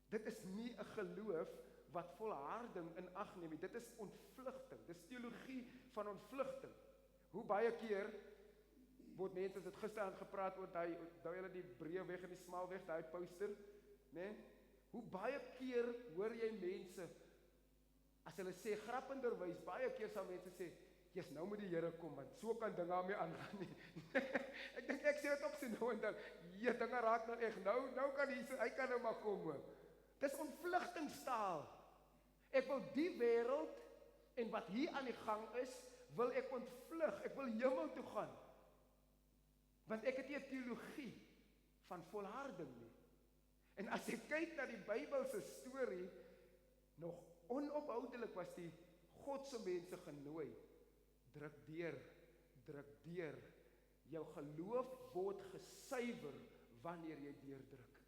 Dit is nie 'n geloof wat volharding in ag neem nie. Dit is ontvlugting. Dis teologie van ontvlugting. Hoe baie keer word mense, as dit gister aan gepraat oor daai hulle die Breëweg en die Smalweg, daai poster, né? Hoe baie keer hoor jy mense as hulle sê grappenderwys, baie keer sal mense sê, "Jesus, nou moet die Here kom, want so kan dinge aan my aangaan nie." Ek dink ek sê dit op sy nou en dan, "Ja, dinge raak nou echt, nou kan Jesus, hy kan nou maar kom hoor." Dis ontvlugtingstaal. Ek wil die wêreld en wat hier aan die gang is, wil ek ontvlug. Ek wil hemel toe gaan. Want ek het nie 'n teologie van volharding nie. En as jy kyk na die Bybelse storie, nog onophoudelik was die Godse mense genooi. Druk deur. Jou geloof word gesuiwer wanneer jy deurdruk.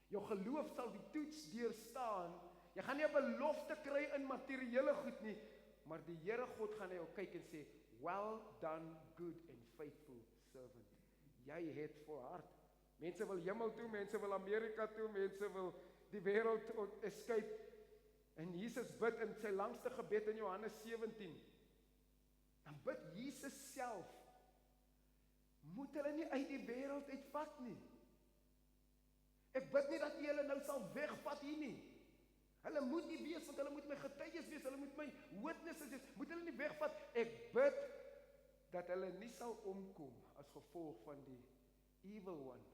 Jou geloof sal die toets deurstaan. Jy gaan nie 'n belofte kry in materiële goed nie, maar die Here God gaan na jou kyk en sê, "Well done, good and faithful servant." Jy het volhard. Mense wil hemel toe, mense wil Amerika toe, mense wil die wêreld escape. En Jesus bid in sy langste gebed in Johannes 17. Dan bid Jesus self, moet hulle nie uit die wêreld uitvat nie. Ek bid nie dat U hulle nou sal wegvat hier nie. Hulle moet nie wees, want hulle moet my getuies wees, hulle moet my witnesses wees, moet hulle nie wegvat. Ek bid dat hulle nie sal omkom as gevolg van die evil one.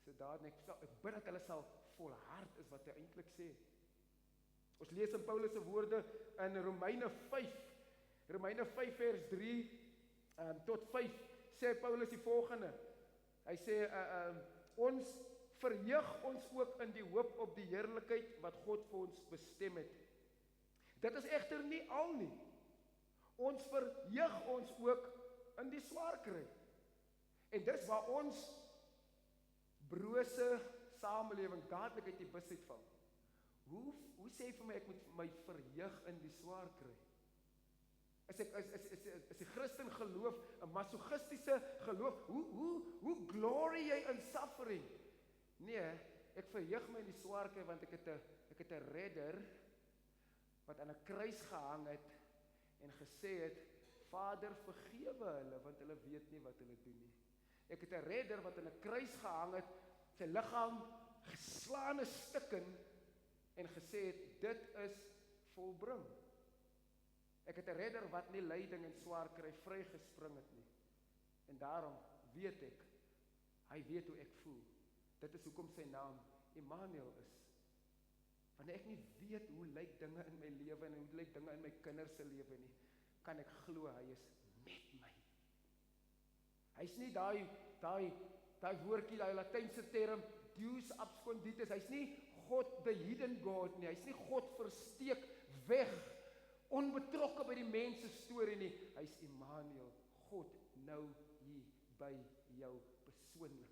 So daar, ek bid dat hulle sal volhard is wat hy eintlik sê. Ons lees in Paulus se woorde in Romeine 5 vers 3 tot 5, sê Paulus die volgende. Hy sê, ons verheug ons ook in die hoop op die heerlikheid wat God vir ons bestem het. Dit is egter nie al nie. Ons verheug ons ook in die swaar kry. En dis waar ons brose samelewing dadelik uit die bus uitval. Hoe sê vir my ek moet my verheug in die swaar kry? Is die Christen geloof 'n masochistiese geloof? Hoe glory jy in suffering? Nee, ek verheug my in die swaar kry want ek het 'n redder wat aan 'n kruis gehang het en gesê het, Vader, vergewe hulle want hulle weet nie wat hulle doen nie. Ek het 'n redder wat aan 'n kruis gehang het, sy liggaam geslaan is stukken en gesê het, dit is volbring. Ek het 'n redder wat nie lyding en swaar kry vrygespring het nie. En daarom weet ek, hy weet hoe ek voel. Dit is hoekom sy naam Immanuel is. Wanneer ek nie weet hoe lyk dinge in my lewe en hoe lyk dinge in my kinders se lewe nie, kan ek glo hy is met my. Hy's nie daai woordjie, daai Latynse term Deus absconditus. Hy's nie God the hidden God nie. Hy's nie God versteek weg, onbetrokke by die mens se storie nie. Hy's Immanuel, God nou hier by jou persoonlik.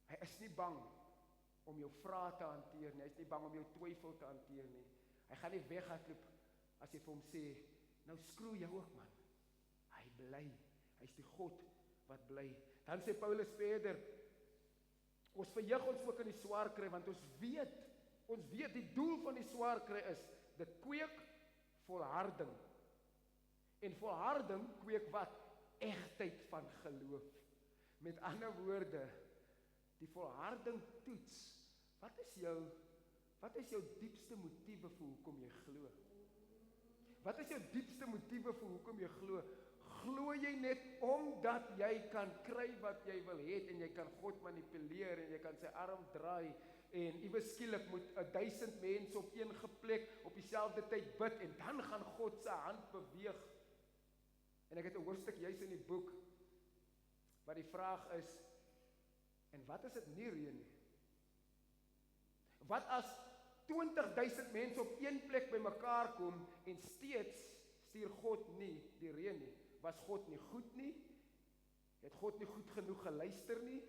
Hy is nie bang om jou vrae te hanteer nie. Hy is nie bang om jou twyfel te hanteer nie. Hy gaan nie weghardloop as jy vir hom sê, nou skroe jou ook man. Hy bly. Hy's die God wat bly. Dan sê Paulus verder, ons verheug ons ook in die swaar kry, want ons weet die doel van die swaar kry is, dit kweek volharding. En volharding kweek wat? Egtheid van geloof. Met ander woorde, die volharding toets, wat is jou diepste motiewe vir hoekom jy glo? Wat is jou diepste motiewe vir hoekom jy glo? Glo jy net omdat jy kan kry wat jy wil hê en jy kan God manipuleer en jy kan sy arm draai en iewes skielik moet 1000 mense op een plek op dieselfde tyd bid en dan gaan God se hand beweeg. En ek het 'n hoofstuk juis in die boek wat die vraag is, en wat as dit nie reën nie? Wat as 20.000 mense op een plek bymekaar kom en steeds stuur God nie die reën nie? Was God nie goed nie? Het God nie goed genoeg geluister nie?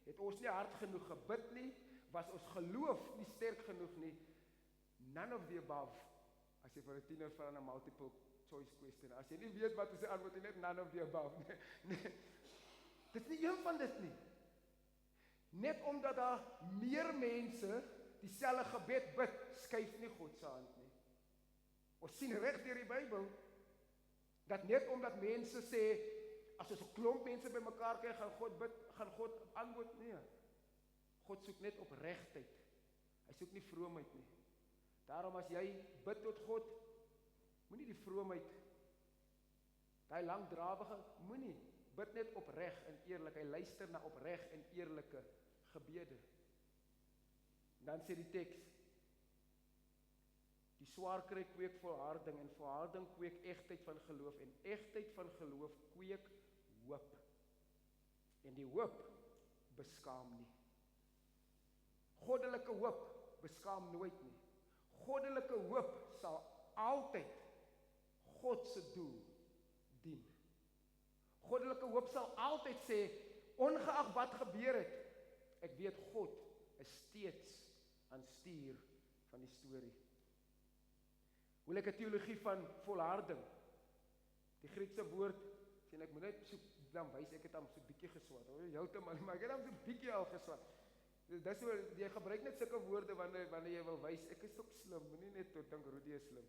Het ons nie hard genoeg gebid nie? Was ons geloof nie sterk genoeg nie? None of the above. As jy vir 'n tiener vra 'n multiple choice question, as jy nie weet wat is die antwoord nie, net none of the above. Nee. Dit is nie een van dit nie. Net omdat daar meer mense dieselfde gebed bid, skuif nie God se hand nie. Ons sien reg deur die Bybel dat net omdat mense sê, as ons 'n klomp mense bymekaar kry, gaan God antwoord nie. God soek net opregtheid. Hy soek nie vroomheid nie. Daarom as jy bid tot God, moenie die vroomheid, daai langdrawige, moenie, bid net opreg en eerlik. Hy luister na opreg en eerlike gebede. Dan sê die teks, die swaar kry kweek volharding en volharding kweek egtheid van geloof en egtheid van geloof kweek hoop. En die hoop beskaam nie. Goddelike hoop beskaam nooit nie. Goddelike hoop sal altyd God se doel dien. Goddelike hoop sal altyd sê, ongeag wat gebeur het, ek weet God is steeds aan stuur van die storie. Hoe lyk 'n teologie van volharding? Die Griekse woord, sien ek moet net so dan wys ek het hom so bietjie geswat. Heeltemal, maar ek het hom so bietjie al geswat. Dis so jy gebruik net sulke woorde wanneer jy wil wys ek is ook slim, moenie net tot dink Rudy is slim.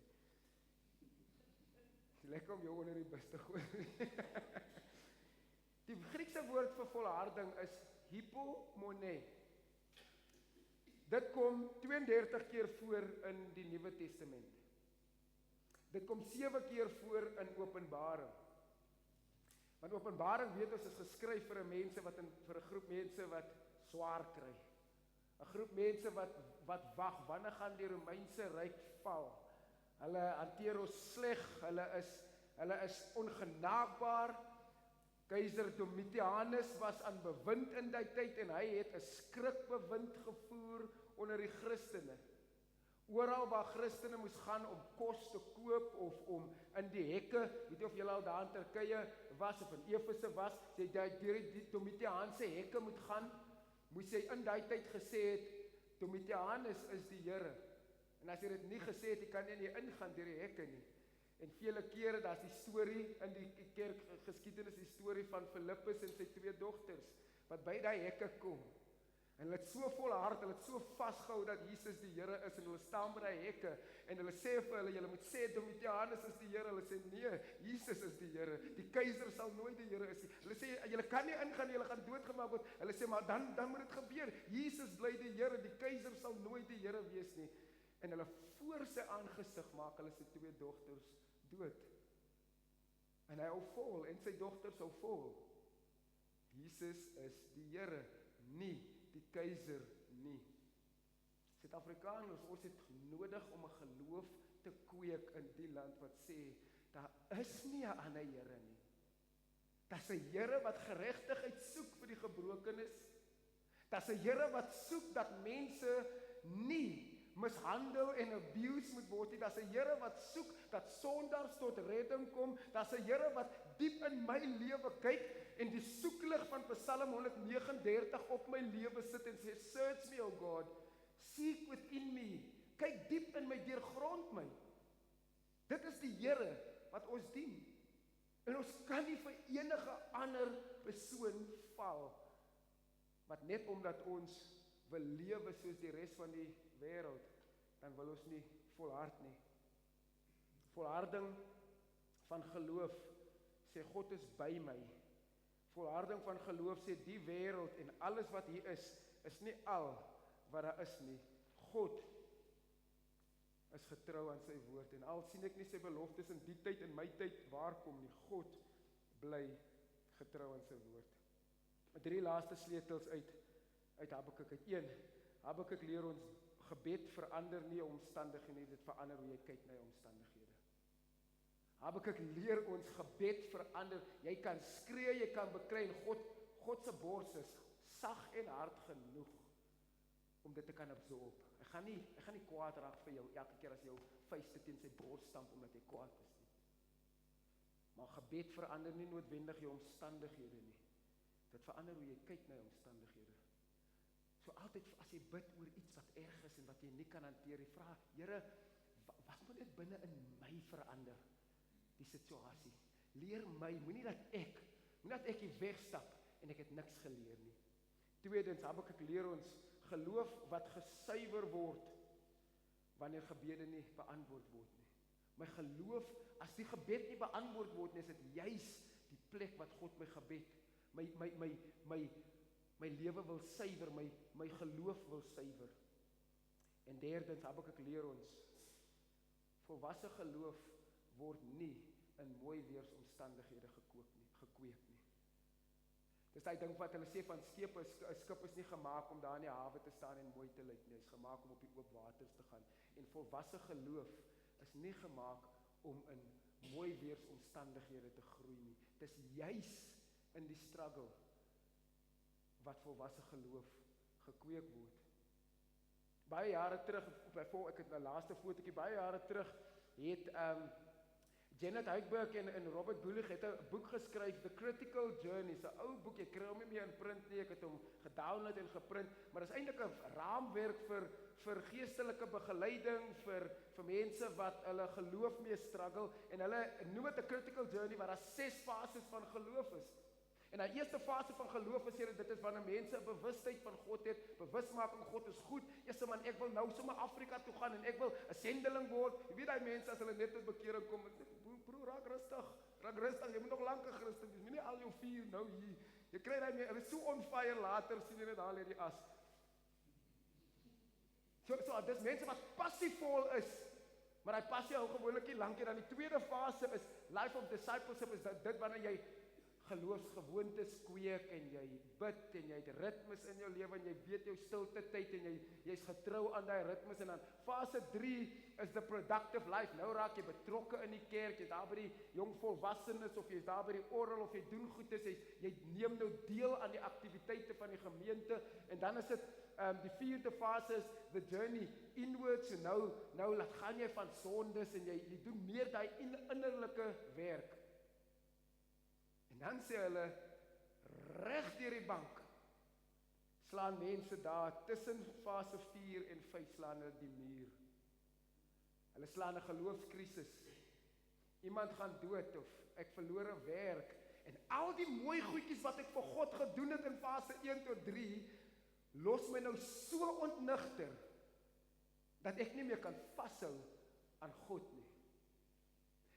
Dis lekker om jou onder die bus te gooi. Die Griekse woord vir volharding is hypomone. Dit kom 32 keer voor in die Nuwe Testament. Dit kom 7 keer voor in Openbaring. Want Openbaring weet ons is geskryf vir 'n mense vir 'n groep mense wat swaar kry. 'n Groep mense wat wag, wanneer gaan die Romeinse ryk val? Hulle hanteer ons sleg, hulle is ongenaakbaar. Keiser Domitianus was aan bewind in die tyd en hy het 'n skrikbewind gevoer onder die Christene. Oral waar Christene moes gaan om kos te koop of om in die hekke, weet jy of julle al daar in Turkye was of in Efese was, sê jy deur die Domitiaanse hekke moet gaan, moes jy in daai tyd gesê het, Domitianus is die Here. En as jy dit nie gesê het, jy kan nie ingaan deur die hekke nie. En vele kere, daar's die storie in die kerkgeskiedenis, die storie van Filippus en sy 2 dogters, wat by daai hekke kom. En hulle het so volhard, hulle het so vasgehou dat Jesus die Here is, en hulle staan by die hekke, en hulle sê vir hulle, julle moet sê, Domitianus is die Here. Hulle sê, nee, Jesus is die Here. Die keiser sal nooit die Here is nie. Hulle sê, julle kan nie ingaan, julle gaan doodgemaak word. Hulle sê, maar dan moet dit gebeur. Jesus bly die Here, die keiser sal nooit die Here wees nie. En hulle voor sy aangesig maak hulle sy 2 dogters dood. En hy hou vol, en sy dogters hou vol. Jesus is die Here, nie die keiser nie. Suid-Afrikaners, ons het nodig om 'n geloof te kweek in die land wat sê, daar is nie 'n ander Here nie. Daar's 'n Here wat geregtigheid soek vir die gebrokenes. Daar's 'n Here wat soek dat mense nie mishandel en abuse moet word nie. Daar's 'n Here wat soek dat sondaars tot redding kom. Daar's 'n Here wat diep in my lewe kyk en die soeklig van Psalm 139 op my lewe sit en sê, search me, O God, seek within me, kyk diep in my, deurgrond my. Dit is die Here wat ons dien. En ons kan nie vir enige ander persoon val, wat net omdat ons wil lewe soos die res van die wêreld, dan wil ons nie volhard nie. Volharding van geloof sê God is by my. Volharding van geloof sê die wêreld en alles wat hier is nie al wat daar is nie. God is getrou aan sy woord, en al sien ek nie sy beloftes in die tyd en my tyd waar kom nie, God bly getrou aan sy woord. 3 laaste sleutels uit Habakuk. 1, Habakuk leer ons, gebed verander nie omstandighede nie, dit verander hoe jy kyk na jou omstandighede. Habakuk leer ons, gebed verander, jy kan skree, jy kan beklei, en God se bors is sag en hard genoeg om dit te kan absorb. Ek gaan nie kwaad raak vir jou elke keer as jou vuiste teen sy bors stamp omdat jy kwaad is nie. Maar gebed verander nie noodwendig jou omstandighede nie. Dit verander hoe jy kyk na jou omstandighede. So altyd as jy bid oor iets wat erg is en wat jy nie kan hanteer, jy vra, Here, wat moet dit binne in my verander? Die situasie. Leer my, moenie dat ek die wegstap en ek het niks geleer nie. Tweedens, Habakuk leer ons, geloof wat gesuiwer word wanneer gebede nie beantwoord word nie. My geloof, as die gebed nie beantwoord word nie, is dit juis die plek wat God my gebed, my lewe wil suiwer, my geloof wil suiwer. En derdens, Habakuk leer ons, volwasse geloof word nie in mooi weersomstandighede gekweek nie. Dis daai ding wat hulle sê van skepe, 'n skip is nie gemaak om daar in die hawe te staan en mooi te lyk nie, is gemaak om op die oop waters te gaan. En volwasse geloof is nie gemaak om in mooi weersomstandighede te groei nie. Dis juis in die struggle wat volwasse geloof gekweek word. Baie jare terug, ek het 'n laaste fotootjie, baie jare terug het Janet Heidberg en Robert Bullig het 'n boek geskryf, The Critical Journey, 'n ou boek, ek kry hom nie meer in print nie, ek het hom gedownload en geprint, maar dit is eintlik 'n raamwerk vir geestelike begeleiding, vir mense wat hulle geloof mee struggle, en hulle noem dit 'n Critical Journey, waar daar 6 fases van geloof is. En die eerste fase van geloof is dit is wanneer mense 'n bewustheid van God het, bewusmaking God is goed. Eerste man, ek wil nou sommer Afrika toe gaan en ek wil 'n sendeling word. Jy weet daai mense as hulle net tot bekering kom, broer, raak rustig, jy moet nog lank 'n Christen wees. Moenie al jou vuur nou hier. Jy kry daai mense, hulle is so on fire, later sien jy net daar lê die as. So dis mense wat passievol is, maar hy passie hou gewoonlik nie lank nie. Dan die tweede fase is life of discipleship, is dit wanneer jy geloofsgewoontes kweek en jy bid en jy het ritmes in jou lewe en jy weet jou stilte tyd en jy's getrou aan daai ritmes en dan fase 3 is the productive life. Nou raak jy betrokke in die kerk, jy's daar by die jong volwassenes of jy's daar by die orgel of jy doen goedes, jy neem nou deel aan die aktiwiteite van die gemeente en dan is dit die 4de fase is the journey inwards. So nou laat gaan jy van sondes en jy doen meer daai innerlike werk. En dan sê hulle, reg deur die bank, slaan mense daar, tussen fase 4 en 5 slaan hulle die muur. Hulle slaan 'n geloofskrisis. Iemand gaan dood of ek verloor 'n werk. En al die mooi goedjies wat ek vir God gedoen het in fase 1 tot 3, los my nou so ontnigter, dat ek nie meer kan vashou aan God nie.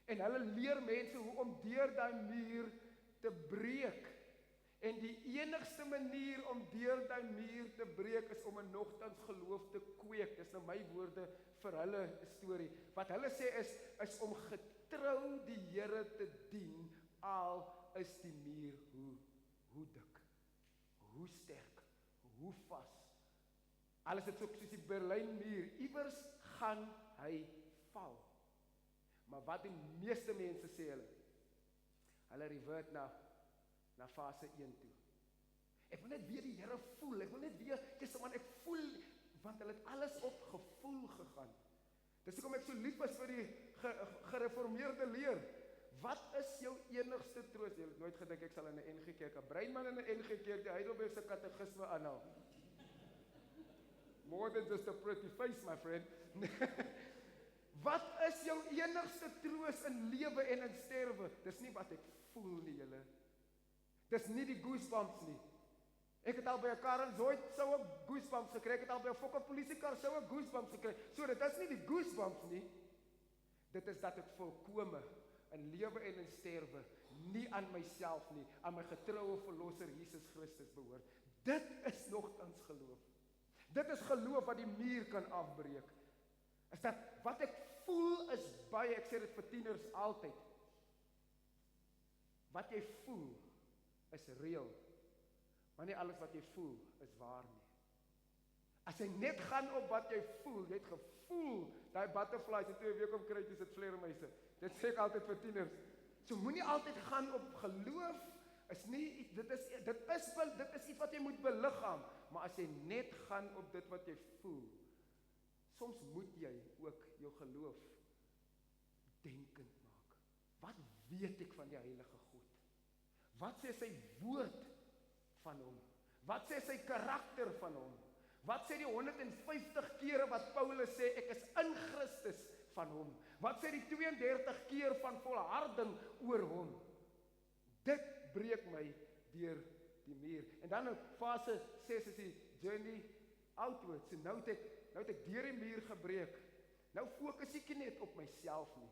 En hulle leer mense hoe om deur daai muur te breek. En die enigste manier om deur daai muur te breek is om 'n nogtans geloof te kweek. Dis nou my woorde vir hulle storie. Wat hulle sê is om getrou die Here te dien, al is die muur hoe dik, hoe sterk, hoe vas. Alles is ook soos die Berlynmuur. Iewers gaan hy val. Maar wat die meeste mense sê hulle revert na fase 1 toe. Ek wil net weer die Here voel, ek wil net weer, ek voel, want hulle het alles op gevoel gegaan. Dis hoekom ek so lief is vir die gereformeerde leer. Wat is jou enigste troos? Jy het nooit gedink ek sal in 'n NG Kerk, 'n breinman in 'n NG Kerk, die Heidelberg se katekisme aanhaal. More than just a pretty face, my friend. Wat is jou enigste troos in lewe en in sterwe? Dis nie wat ek voel nie, julle. Dis nie die goosebumps nie. Ek het al by 'n Karen Zoid sou 'n goosebumps gekry, ek het al by 'n Fokker polisiekar sou 'n goosebumps gekry. So dit is nie die goosebumps nie. Dit is dat ek volkome in lewe en in sterwe nie aan myself nie, aan my getroue verlosser Jesus Christus behoort. Dit is nogtans geloof. Dit is geloof wat die muur kan afbreek. Is dat wat ek voel is baie, ek sê dit vir tieners altyd. Wat jy voel is reël, maar nie alles wat jy voel is waar nie. As jy net gaan op wat jy voel, jy het gevoel, daai butterflies in 2 weke om kry jy sit vleermuise. Dit sê ek altyd vir tieners. So moenie altyd gaan op geloof, is nie, dit is iets wat jy moet beliggaam, maar as jy net gaan op dit wat jy voel, soms moet jy ook jou geloof denkend maak. Wat weet ek van die heilige God? Wat sê sy woord van hom? Wat sê sy karakter van hom? Wat sê die 150 kere wat Paulus sê, ek is in Christus van hom? Wat sê die 32 keer van volharding oor hom? Dit breek my deur die muur. En dan in fase 6 is die journey outward. So nou het ek deur die muur gebreek. Nou fokus ek nie net op myself nie.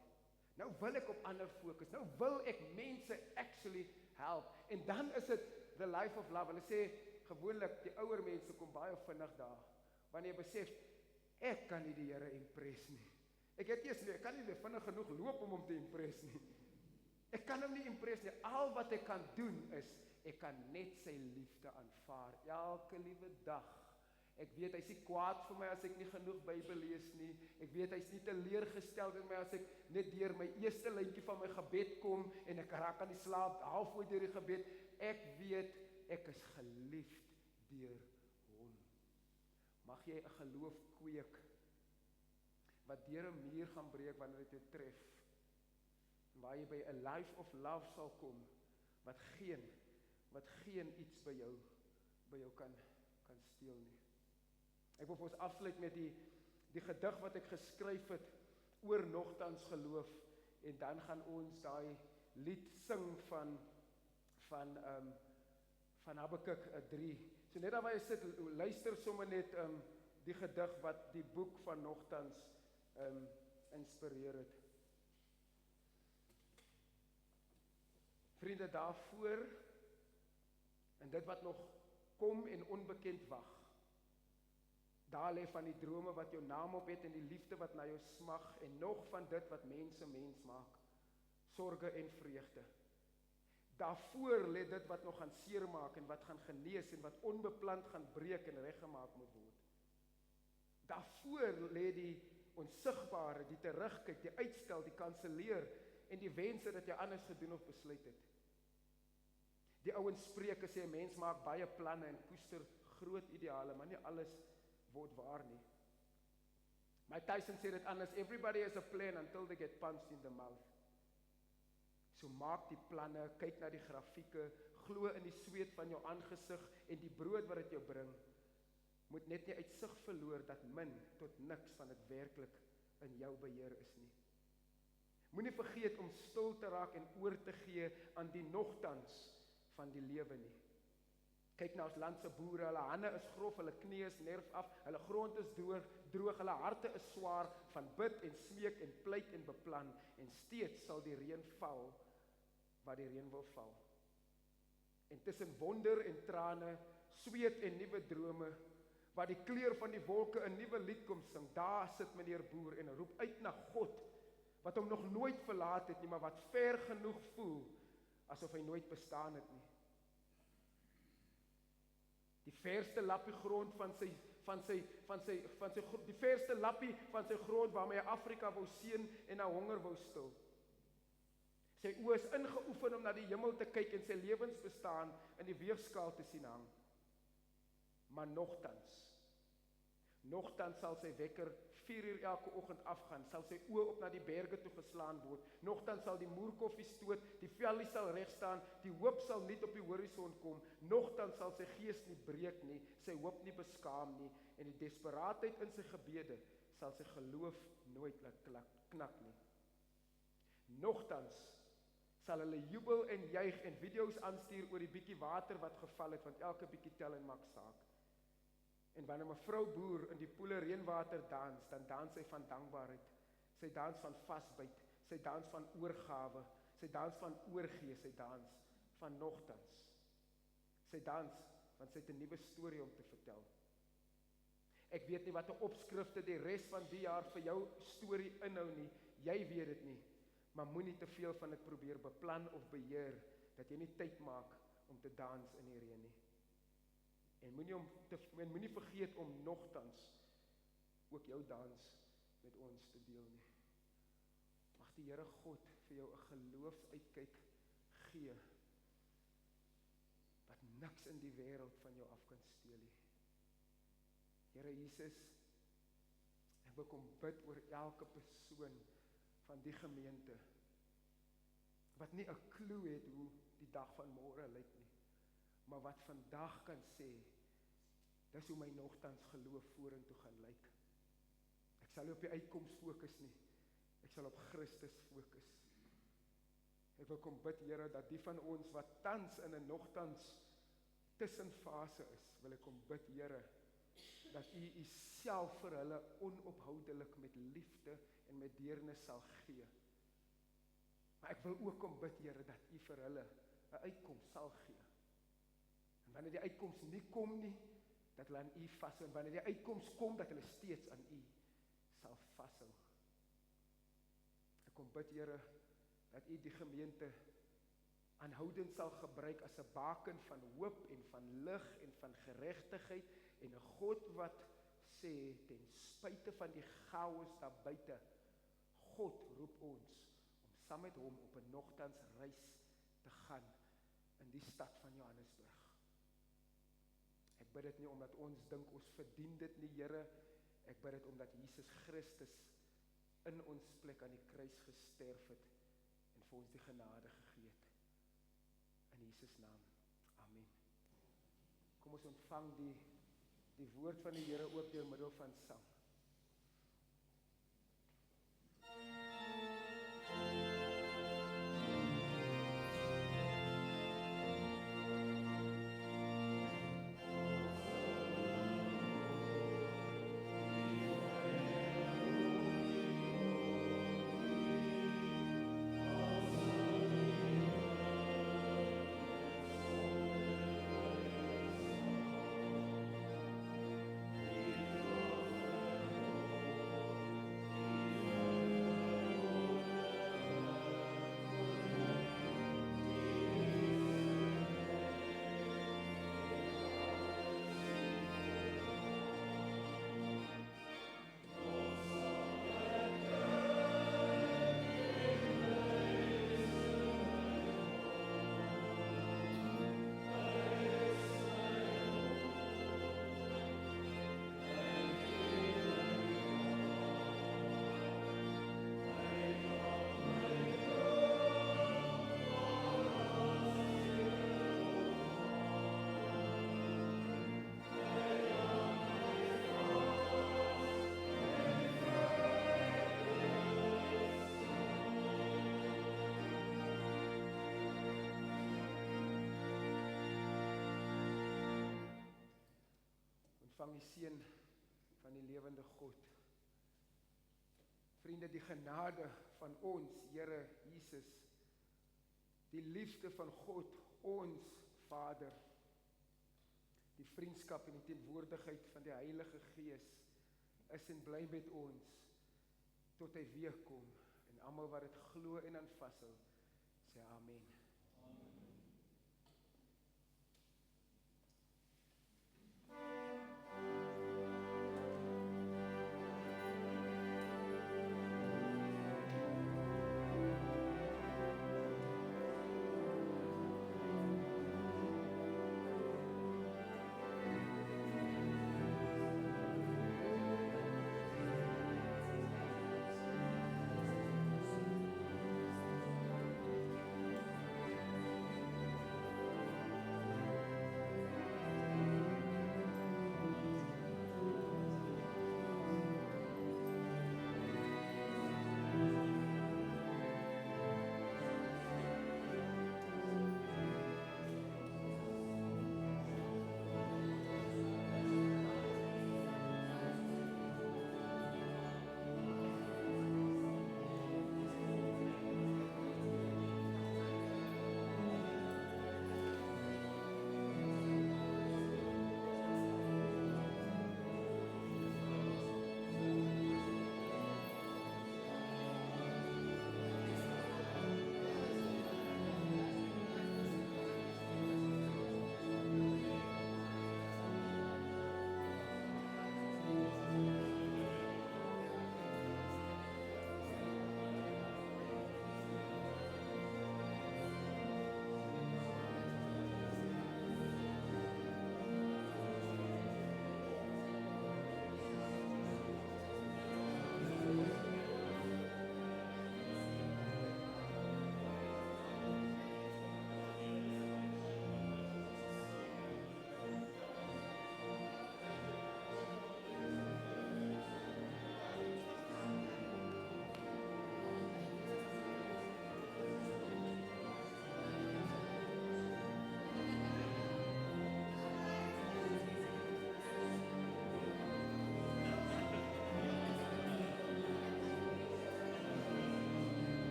Nou wil ek op ander fokus. Nou wil ek mense actually help. En dan is dit the life of love. Hulle sê gewoonlik die ouer mense kom baie vinnig daar. Wanneer jy besef ek kan nie die Here impress nie. Ek kan nie vinnig genoeg loop om hom te impress nie. Ek kan hom nie impress nie. Al wat ek kan doen is ek kan net sy liefde aanvaar elke liewe dag. Ek weet hy's nie kwaad vir my as ek nie genoeg Bybel lees nie. Ek weet hy's nie teleurgesteld in my as ek net deur my eerste lyntjie van my gebed kom en ek raak aan die slaap halfway deur die gebed. Ek weet ek is geliefd deur hom. Mag jy 'n geloof kweek wat deur 'n muur gaan breek wanneer dit jou tref. Waar jy by 'n life of love sal kom wat geen iets by jou kan steel nie. Ek wil vir ons afsluit met die gedig wat ek geskryf het oor nogtans geloof en dan gaan ons daai lied sing van Habakuk 3. So net daar waar jy sit, luister sommer net die gedig wat die boek van nogtans inspireer het. Vriende, daarvoor en dit wat nog kom en onbekend wag. Daar lê van die drome wat jou naam op het en die liefde wat na jou smag en nog van dit wat mense mens maak, sorge en vreugde. Daarvoor lê dit wat nog gaan seermaak en wat gaan genees en wat onbeplant gaan breek en reggemaak moet word. Daarvoor lê die onsigbare, die terugkyk, die uitstel, die kanselleer en die wense dat jy anders gedoen of besluit het. Die ouens Spreuke sê 'n mens maak baie planne en koester groot ideale, maar nie alles word waar nie. Mike Tyson sê dit anders, everybody has a plan until they get punched in the mouth. So maak die planne, kyk na die grafieke, glo in die sweet van jou aangesig en die brood wat dit jou bring, moet net nie uit sig verloor dat min tot niks van dit werklik in jou beheer is nie. Moenie vergeet om stil te raak en oor te gee aan die nogtans van die lewe nie. Kyk na ons land se boere, hulle hande is grof, hulle knieë is nerf af, hulle grond is droog, hulle harte is swaar van bid en smeek en pleit en beplan en steeds sal die reën val waar die reën wil val. En tussen wonder en trane, sweet en nuwe drome, waar die kleur van die wolke 'n nuwe lied kom sing, daar sit meneer Boer en roep uit na God, wat hom nog nooit verlaat het nie, maar wat ver genoeg voel, asof hy nooit bestaan het nie. Die verste lappie grond die verste lappie van sy grond waarmee hy Afrika wou seën en na honger wou stil. Sy oë is ingeoefen om na die hemel te kyk en sy lewensbestaan in die weegskaal te sien hang. Maar nogtans sal sy wekker 4 uur elke oggend afgaan, sal sy oë op na die berge toe geslaan word, nogtans sal die moerkoffie stoot, die vellie sal reg staan, die hoop sal nie op die horison kom, nogtans sal sy gees nie breek nie, sy hoop nie beskaam nie, en die desperaatheid in sy gebede sal sy geloof nooit laat knak nie. Nogtans sal hulle jubel en juig en video's aanstuur oor die bietjie water wat geval het, want elke bietjie tel en maak saak. En wanneer mevrou Boer in die poele reënwater dans, dan dans sy van dankbaarheid. Sy dans van vasbyt, sy dans van oorgawe, sy dans van oorgee, sy dans van nogtans. Sy dans, want sy het 'n nuwe storie om te vertel. Ek weet nie wat 'n opskrifte die res van die jaar vir jou storie inhou nie, jy weet dit nie, maar moenie te veel van dit probeer beplan of beheer, dat jy nie tyd maak om te dans in die reën nie. En moenie vergeet om nogtans ook jou dans met ons te deel nie. Mag die Here God vir jou 'n geloofsuitkyk gee, wat niks in die wêreld van jou af kan steel nie. Here Jesus, ek wil kom bid oor elke persoon van die gemeente, wat nie 'n klou het hoe die dag van môre lyk nie, maar wat vandag kan sê, dis hoe my nogtans geloof vorentoe gaan lyk. Ek sal nie op die uitkoms fokus nie, ek sal op Christus fokus. Ek wil kom bid, Here, dat die van ons wat tans in 'n nogtans tussenfase is, wil ek kom bid, Here, dat U self vir hulle onophoudelik met liefde en met deernis sal gee. Maar ek wil ook kom bid, Here, dat U vir hulle 'n uitkoms sal gee. En wanneer die uitkoms nie kom nie, dat hulle aan U vashou. En wanneer die uitkoms kom, dat hulle steeds aan U sal vashou. Ek kom bid, Here, dat U die gemeente aanhoudend sal gebruik as 'n baken van hoop en van lig en van geregtigheid en 'n God wat sê, ten spyte van die chaos daar buite, God roep ons om saam met hom op 'n nogtans reis te gaan in die stad van Johannesburg. Ek bid dit nie omdat ons dink ons verdien dit nie, Here. Ek bid dit omdat Jesus Christus in ons plek aan die kruis gesterf het en vir ons die genade gegee het. In Jesus naam. Amen. Kom ons ontvang die woord van die Here ook deur middel van sang. die Seun van die lewende God. Vriende, die genade van ons Here Jesus, die liefde van God, ons Vader, die vriendskap en die teenwoordigheid van die Heilige Gees is en bly met ons tot hy weer kom. En almal wat dit glo en aanvashou, sê amen.